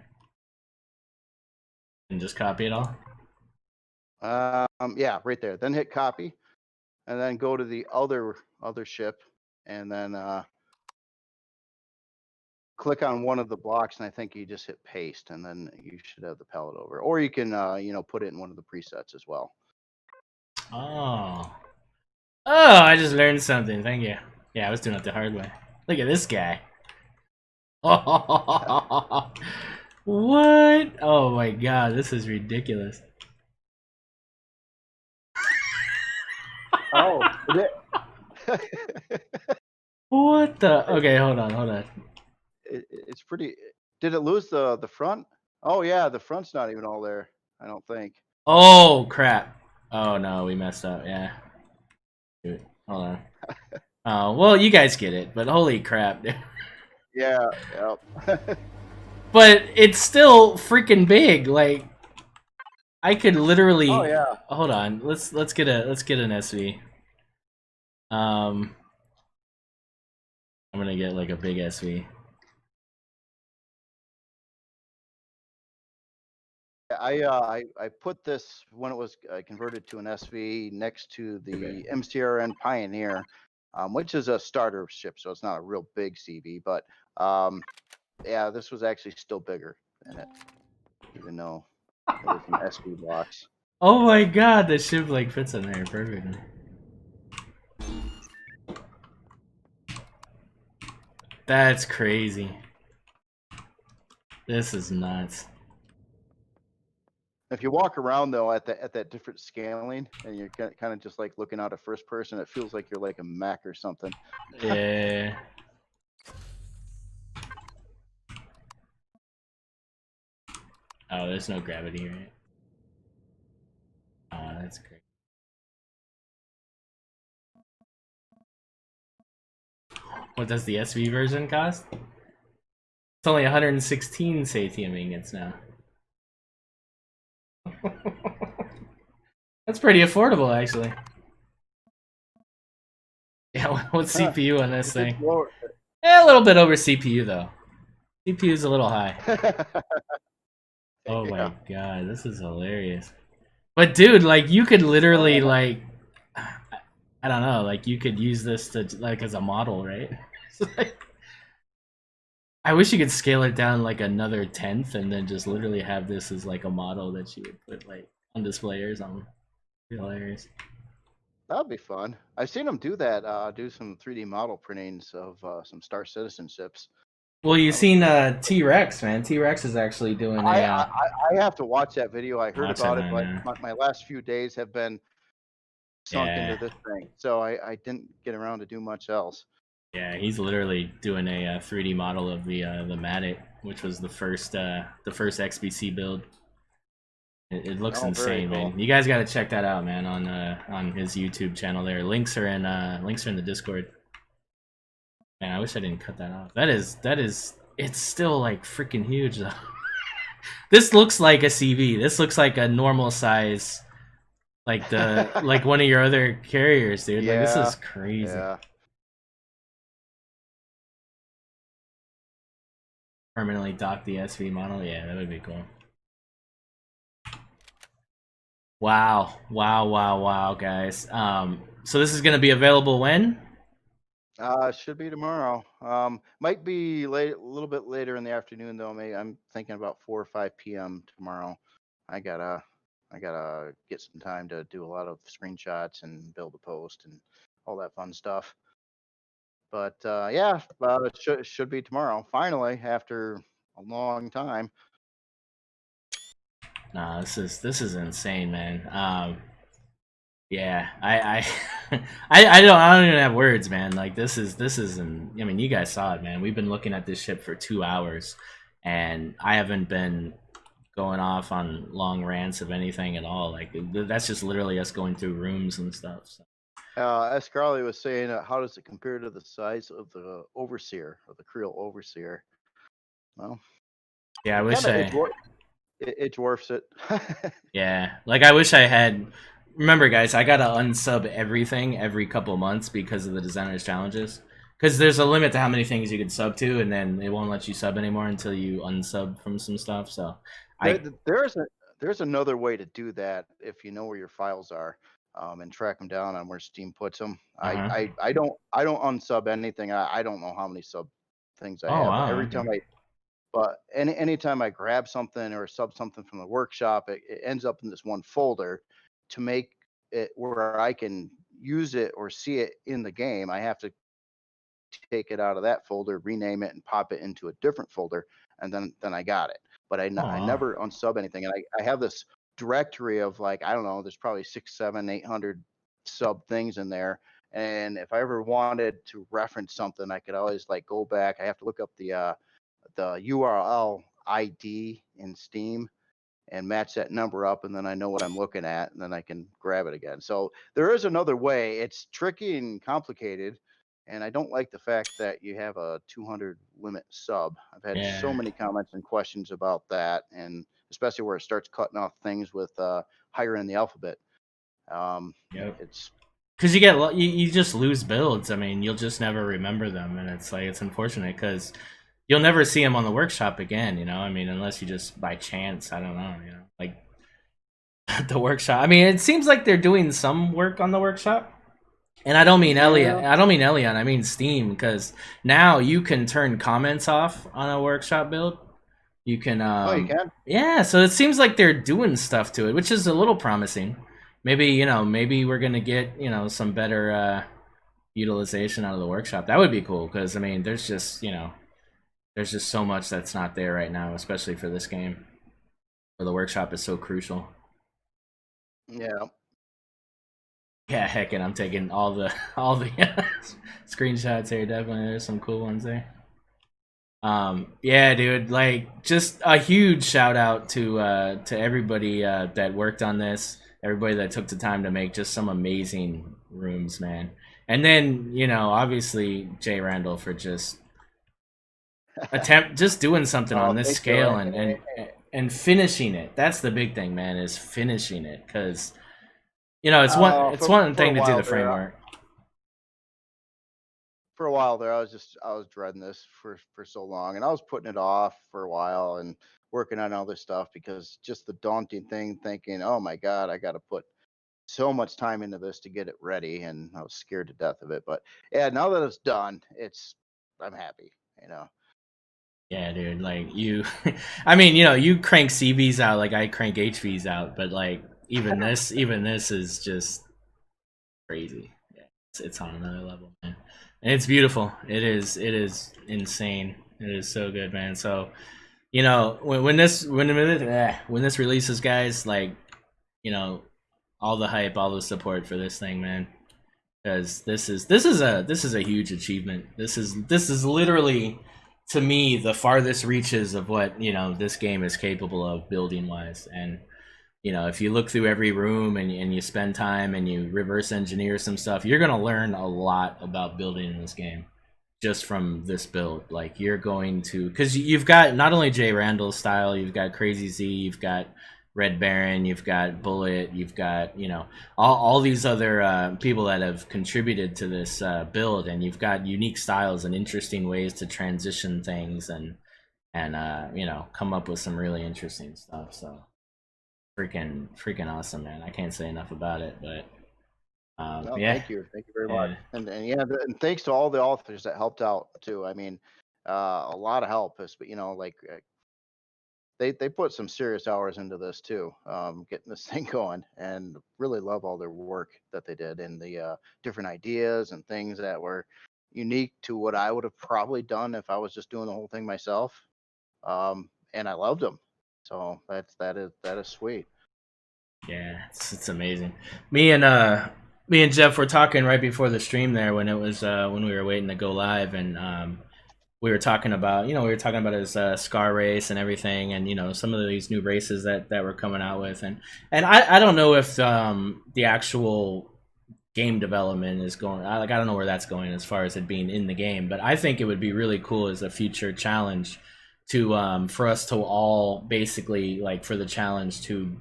And just copy it all. Yeah, right there. Then hit copy, and then go to the other ship, and then click on one of the blocks, and I think you just hit paste, and then you should have the palette over. Or you can you know, put it in one of the presets as well. Oh. Oh, I just learned something. Thank you. Yeah, I was doing it the hard way. Look at this guy. Oh, what? Oh my god, this is ridiculous. Oh, What the? Okay, hold on. it's pretty. Did it lose the front? Oh yeah, the front's not even all there. I don't think. Oh crap! Oh no, we messed up. Yeah. Dude, hold on. Oh well, you guys get it, but holy crap, dude. Yeah. Yep. But it's still freaking big. Like I could literally. Oh yeah. Hold on. Let's get an SV. I'm gonna get like a big SV. I put this when it was converted to an SV next to the MCRN Pioneer, which is a starter ship, so it's not a real big CV. But yeah, this was actually still bigger than it, even though it was an SV box. Oh my god, the ship like fits in there perfectly. That's crazy. This is nuts. If you walk around though at that different scaling, and you're kind of just like looking out at first person, it feels like you're like a mech or something. Yeah. Oh, there's no gravity, right? Oh, that's great. What does the SV version cost? It's only 116 Sathium ingots now. That's pretty affordable, actually. Yeah, what's CPU on this thing? A little bit over CPU, though. CPU's a little high. Oh my god, this is hilarious. But dude, like, you could literally, like, I don't know, like, you could use this to, like, as a model, right? I wish you could scale it down, like, another 10th and then just literally have this as, like, a model that you would put, like, on display or something. Hilarious. That'd be fun. I've seen them do that. Do some 3D model printings of some Star Citizen ships. Well, you've seen T-Rex, man. T-Rex is actually doing I have to watch that video. I heard about it, but yeah. my last few days have been sunk into this thing, so I didn't get around to do much else. Yeah, he's literally doing a 3D model of the Matic, which was the first XBC build. It looks insane, cool. Man. You guys got to check that out, man, on his YouTube channel. There, links are in the Discord. Man, I wish I didn't cut that off. That is, it's still like freaking huge though. This looks like a CV. This looks like a normal size, like like one of your other carriers, dude. Yeah. Like this is crazy. Yeah. Permanently dock the SV model. Yeah, that would be cool. Wow, guys. So this is gonna be available when? Should be tomorrow. Might be late, a little bit later in the afternoon though. Maybe I'm thinking about 4 or 5 p.m. tomorrow. I gotta get some time to do a lot of screenshots and build a post and all that fun stuff. But yeah, it should be tomorrow. Finally, after a long time. No, this is insane, man. Yeah, I don't even have words, man. Like I mean, you guys saw it, man. We've been looking at this ship for 2 hours, and I haven't been going off on long rants of anything at all. Like that's just literally us going through rooms and stuff. So. As Carly was saying, how does it compare to the size of the overseer, of the Creel overseer? Well, Yeah, I it wish kind of I. it dwarfs it. Yeah, like I wish I had. Remember, guys, I gotta unsub everything every couple months because of the designers challenges. Because there's a limit to how many things you can sub to, and then it won't let you sub anymore until you unsub from some stuff. So, There, I there's another way to do that if you know where your files are, and track them down on where Steam puts them. uh huh. I don't unsub anything. I don't know how many sub things I Oh have, but wow. every Okay. time anytime I grab something or sub something from the workshop, it ends up in this one folder. To make it where I can use it or see it in the game, I have to take it out of that folder, rename it, and pop it into a different folder, and then I got it. But Oh I wow. never unsub anything, and I have this directory of, like, I don't know, there's probably 6, 7, 800 sub things in there. And if I ever wanted to reference something, I could always, like, go back. I have to look up the URL ID in Steam and match that number up, and then I know what I'm looking at, and then I can grab it again. So there is another way. It's tricky and complicated, and I don't like the fact that you have a 200 limit sub. I've had so Yeah. many comments and questions about that, and especially where it starts cutting off things with higher in the alphabet. Yep. It's Because you just lose builds. I mean, you'll just never remember them, and it's like it's unfortunate because you'll never see them on the workshop again. You know, I mean, unless you just by chance. I don't know. You know, like the workshop. I mean, it seems like they're doing some work on the workshop. And I don't mean Elliot. yeah. I don't mean Elion. I mean Steam, because now you can turn comments off on a workshop build. You can, Oh, you can. yeah. So it seems like they're doing stuff to it, which is a little promising. Maybe maybe we're gonna get some better utilization out of the workshop. That would be cool because I mean, there's just so much that's not there right now, especially for this game, where the workshop is so crucial. Yeah. Yeah, heck, and I'm taking all the screenshots here. Definitely, there's some cool ones there. Yeah, dude, like just a huge shout out to everybody that worked on this, everybody that took the time to make just some amazing rooms, man. And then obviously JRandall for just doing something on Oh, this thank you. scale and finishing it. That's the big thing, man, is finishing it because it's one For a thing to do while the there, framework. I was dreading this for so long, and I was putting it off for a while and working on other stuff because just the daunting thing, thinking, oh my god, I got to put so much time into this to get it ready, and I was scared to death of it. But yeah, now that it's done, I'm happy. You know. Yeah, dude. Like you, I mean, you crank CVs out like I crank HVs out, but like even this is just crazy. Yeah, it's on another level, man. And it's beautiful. It is insane. It is so good, man. So when this releases, guys, like you know, all the hype, all the support for this thing, man. Because this is a huge achievement. This is literally to me the farthest reaches of what this game is capable of building wise. And if you look through every room and you spend time and you reverse engineer some stuff, you're gonna learn a lot about building in this game just from this build. Like you're going to, because you've got not only JRandall's style, you've got Crazy Z, you've got Red Baron, you've got Bullet, you've got all these other people that have contributed to this build, and you've got unique styles and interesting ways to transition things and come up with some really interesting stuff. So freaking awesome, man! I can't say enough about it, but No, yeah, thank you very much, yeah. and yeah, and thanks to all the authors that helped out too. I mean, a lot of help, but like they put some serious hours into this too, getting this thing going, and really love all their work that they did and the different ideas and things that were unique to what I would have probably done if I was just doing the whole thing myself. And I loved them. So that is sweet. Yeah, it's amazing. Me and Jeff were talking right before the stream there when it was when we were waiting to go live, and we were talking about his Scar race and everything, and some of these new races that we're coming out with, and I don't know if the actual game development is going. I don't know where that's going as far as it being in the game, but I think it would be really cool as a future challenge to for us to all basically like for the challenge to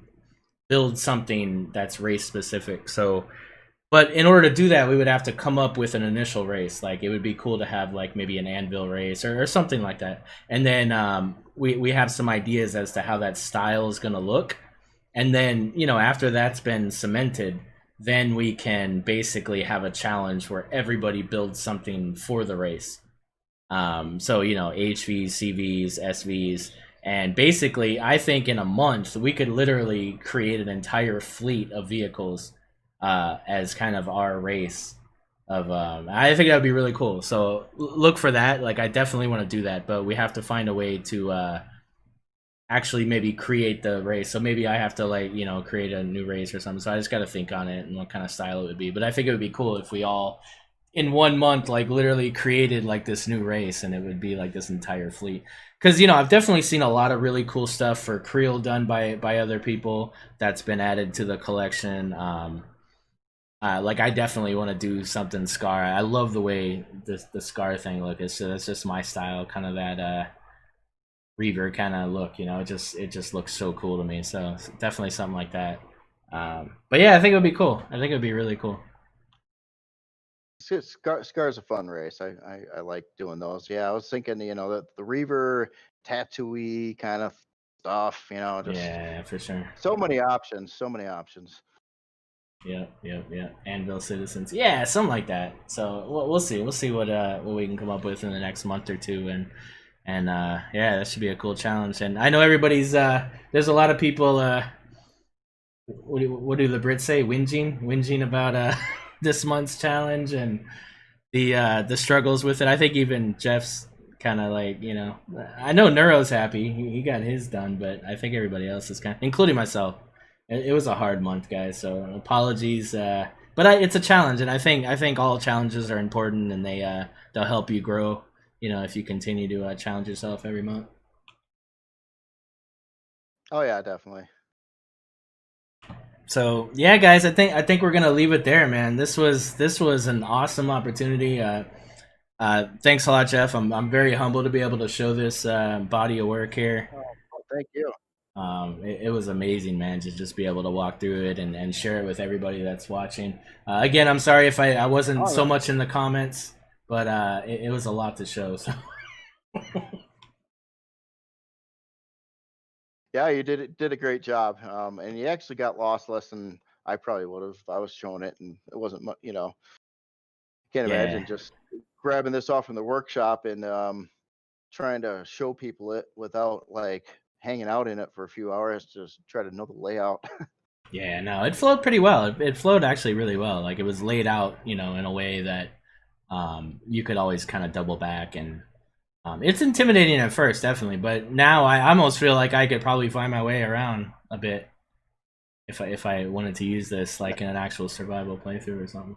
build something that's race specific. So, but in order to do that, we would have to come up with an initial race. Like it would be cool to have like maybe an anvil race or something like that. And then we have some ideas as to how that style is going to look. And then after that's been cemented, then we can basically have a challenge where everybody builds something for the race. So HVs, CVs, SVs, and basically, I think in a month we could literally create an entire fleet of vehicles as kind of our race. Of I think that would be really cool. So look for that. Like I definitely want to do that, but we have to find a way to actually maybe create the race. So maybe I have to create a new race or something. So I just got to think on it and what kind of style it would be. But I think it would be cool if we all in 1 month like literally created like this new race, and it would be like this entire fleet. Because I've definitely seen a lot of really cool stuff for Creel done by other people that's been added to the collection. Like I definitely want to do something Scar. I love the way the Scar thing look. It's just my style, kind of that Reaver kind of look. It just looks so cool to me. So definitely something like that. But yeah, I think it would be cool. I think it would be really cool. Scar's a fun race. I like doing those. Yeah, I was thinking, the Reaver tattooey kind of stuff. Just Yeah, for sure. so many options. So many options. Yeah. Anvil Citizens. Yeah, something like that. So we'll see. We'll see what we can come up with in the next month or two, and yeah, that should be a cool challenge. And I know everybody's there's a lot of people. What do the Brits say? Whinging about this month's challenge and the struggles with it. I think even Jeff's kind of like I know Neuro's happy. He got his done, but I think everybody else is kind of, including myself. It was a hard month, guys. So apologies. But it's a challenge, and I think all challenges are important, and they'll help you grow. If you continue to challenge yourself every month. Oh yeah, definitely. So yeah, guys, I think we're gonna leave it there, man. This was an awesome opportunity. Thanks a lot, Jeff. I'm very humbled to be able to show this body of work here. Oh, thank you. It was amazing, man, to just be able to walk through it and share it with everybody that's watching. Again, I'm sorry if I wasn't so much in the comments, but it was a lot to show. So. Yeah, you did a great job. And you actually got lost less than I probably would have. I was showing it, and it wasn't much. Can't imagine Yeah. just grabbing this off from the workshop and trying to show people it without like hanging out in it for a few hours. Just try to know the layout. Yeah, no, it flowed pretty well. It flowed actually really well. Like it was laid out, in a way that you could always kind of double back, and it's intimidating at first, definitely. But now I almost feel like I could probably find my way around a bit if I wanted to use this like in an actual survival playthrough or something.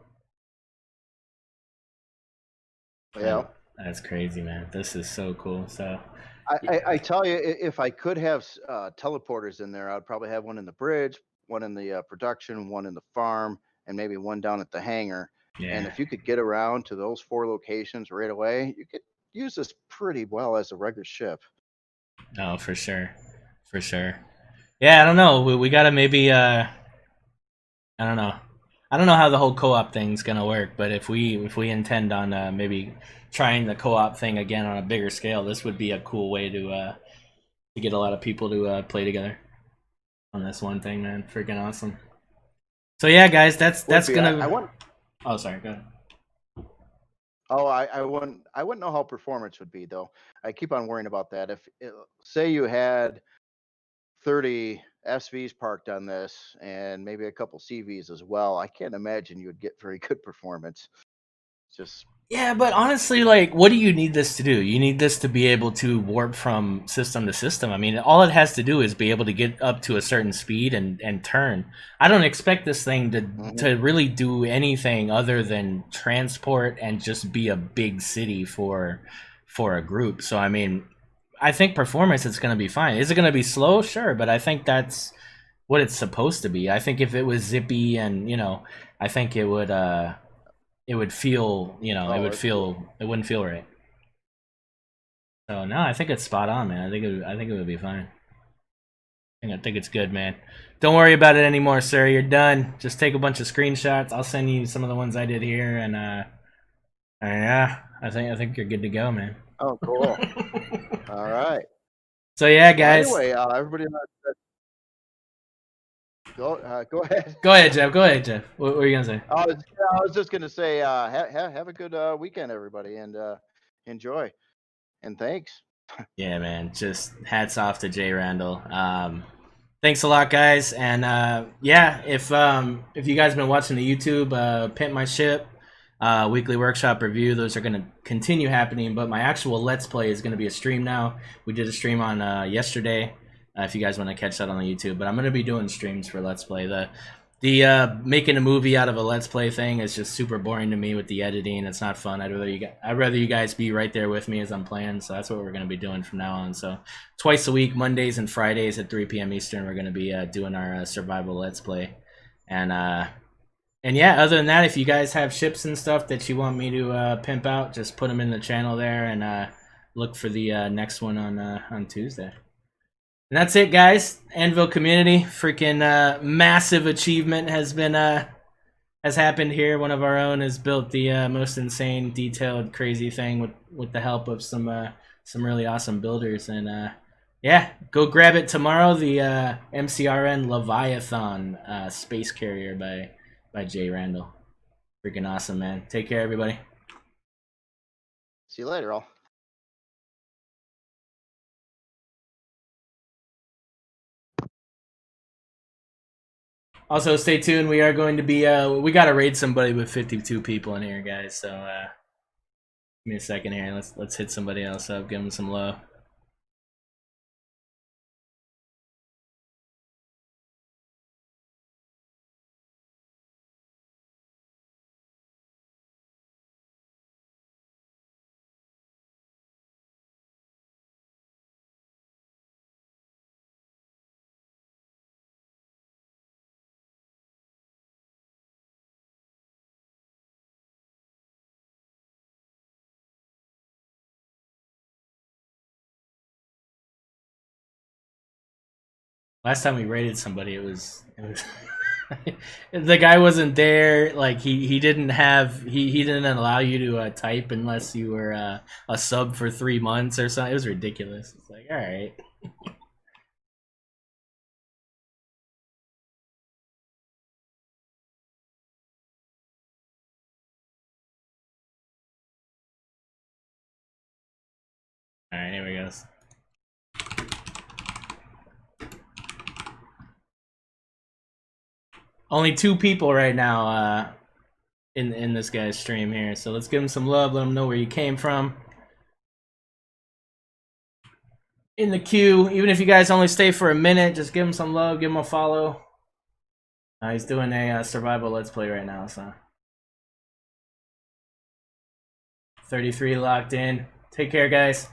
Yeah. That's crazy, man. This is so cool. So I tell you, if I could have teleporters in there, I'd probably have one in the bridge, one in the production, one in the farm, and maybe one down at the hangar. And yeah, if you could get around to those 4 locations right away, you could use this pretty well as a regular ship. no, for sure, for sure. Yeah, I don't know. We gotta maybe I don't know. I don't know how the whole co-op thing's gonna work, but if we intend on maybe trying the co-op thing again on a bigger scale, this would be a cool way to get a lot of people to play together on this one thing, man. Freaking awesome. So yeah, guys, that's gonna. I want. Oh, sorry. Go ahead. Oh, I wouldn't know how performance would be though. I keep on worrying about that. If say you had 30 SVs parked on this and maybe a couple CVs as well, I can't imagine you would get very good performance. Just Yeah, but honestly, like, what do you need this to do? You need this to be able to warp from system to system. I mean, all it has to do is be able to get up to a certain speed and turn. I don't expect this thing to really do anything other than transport and just be a big city for a group. So I mean, I think performance is going to be fine. Is it going to be slow? Sure, but I think that's what it's supposed to be. I think if it was zippy and, I think it would feel, Oh, it's cool. it wouldn't feel right. So no, I think it's spot on, man. I think it would be fine. I think it's good, man. Don't worry about it anymore, sir. You're done. Just take a bunch of screenshots. I'll send you some of the ones I did here, and yeah, I think you're good to go, man. Oh, cool. All right. So yeah, Well, guys. anyway, everybody, go ahead. Go ahead, Jeff. Go ahead, Jeff. What were you gonna say? I was just gonna say, have a good weekend, everybody, and enjoy. And thanks. Yeah, man. Just hats off to JRandall. Thanks a lot, guys. And yeah, if you guys been watching the YouTube, Pimp My Ship, weekly workshop review, those are gonna continue happening. But my actual Let's Play is gonna be a stream now. We did a stream on yesterday. If you guys want to catch that on the YouTube, but I'm gonna be doing streams for Let's Play. The making a movie out of a Let's Play thing is just super boring to me with the editing. It's not fun. I'd rather you guys be right there with me as I'm playing. So that's what we're going to be doing from now on. So twice a week, Mondays and Fridays at 3 p.m. Eastern, we're going to be doing our survival Let's Play. And yeah, other than that, if you guys have ships and stuff that you want me to pimp out, just put them in the channel there and look for the next one on Tuesday. And that's it, guys. Anvil community, freaking massive achievement has happened here. One of our own has built the most insane, detailed, crazy thing with the help of some really awesome builders. And yeah, go grab it tomorrow. The MCRN Leviathan space carrier by JRandall. Freaking awesome, man. Take care, everybody. See you later, all. Also, stay tuned. We are going to be we got to raid somebody with 52 people in here, guys. So give me a second here. Let's hit somebody else up. Give them some love. Last time we raided somebody, it was the guy wasn't there. Like he didn't allow you to type unless you were a sub for 3 months or something. It was ridiculous. It's like, all right. All right, here we go. Only 2 people right now in this guy's stream here. So let's give him some love. Let him know where you came from. In the queue, even if you guys only stay for a minute, just give him some love. Give him a follow. He's doing a survival Let's Play right now. So 33 locked in. Take care, guys.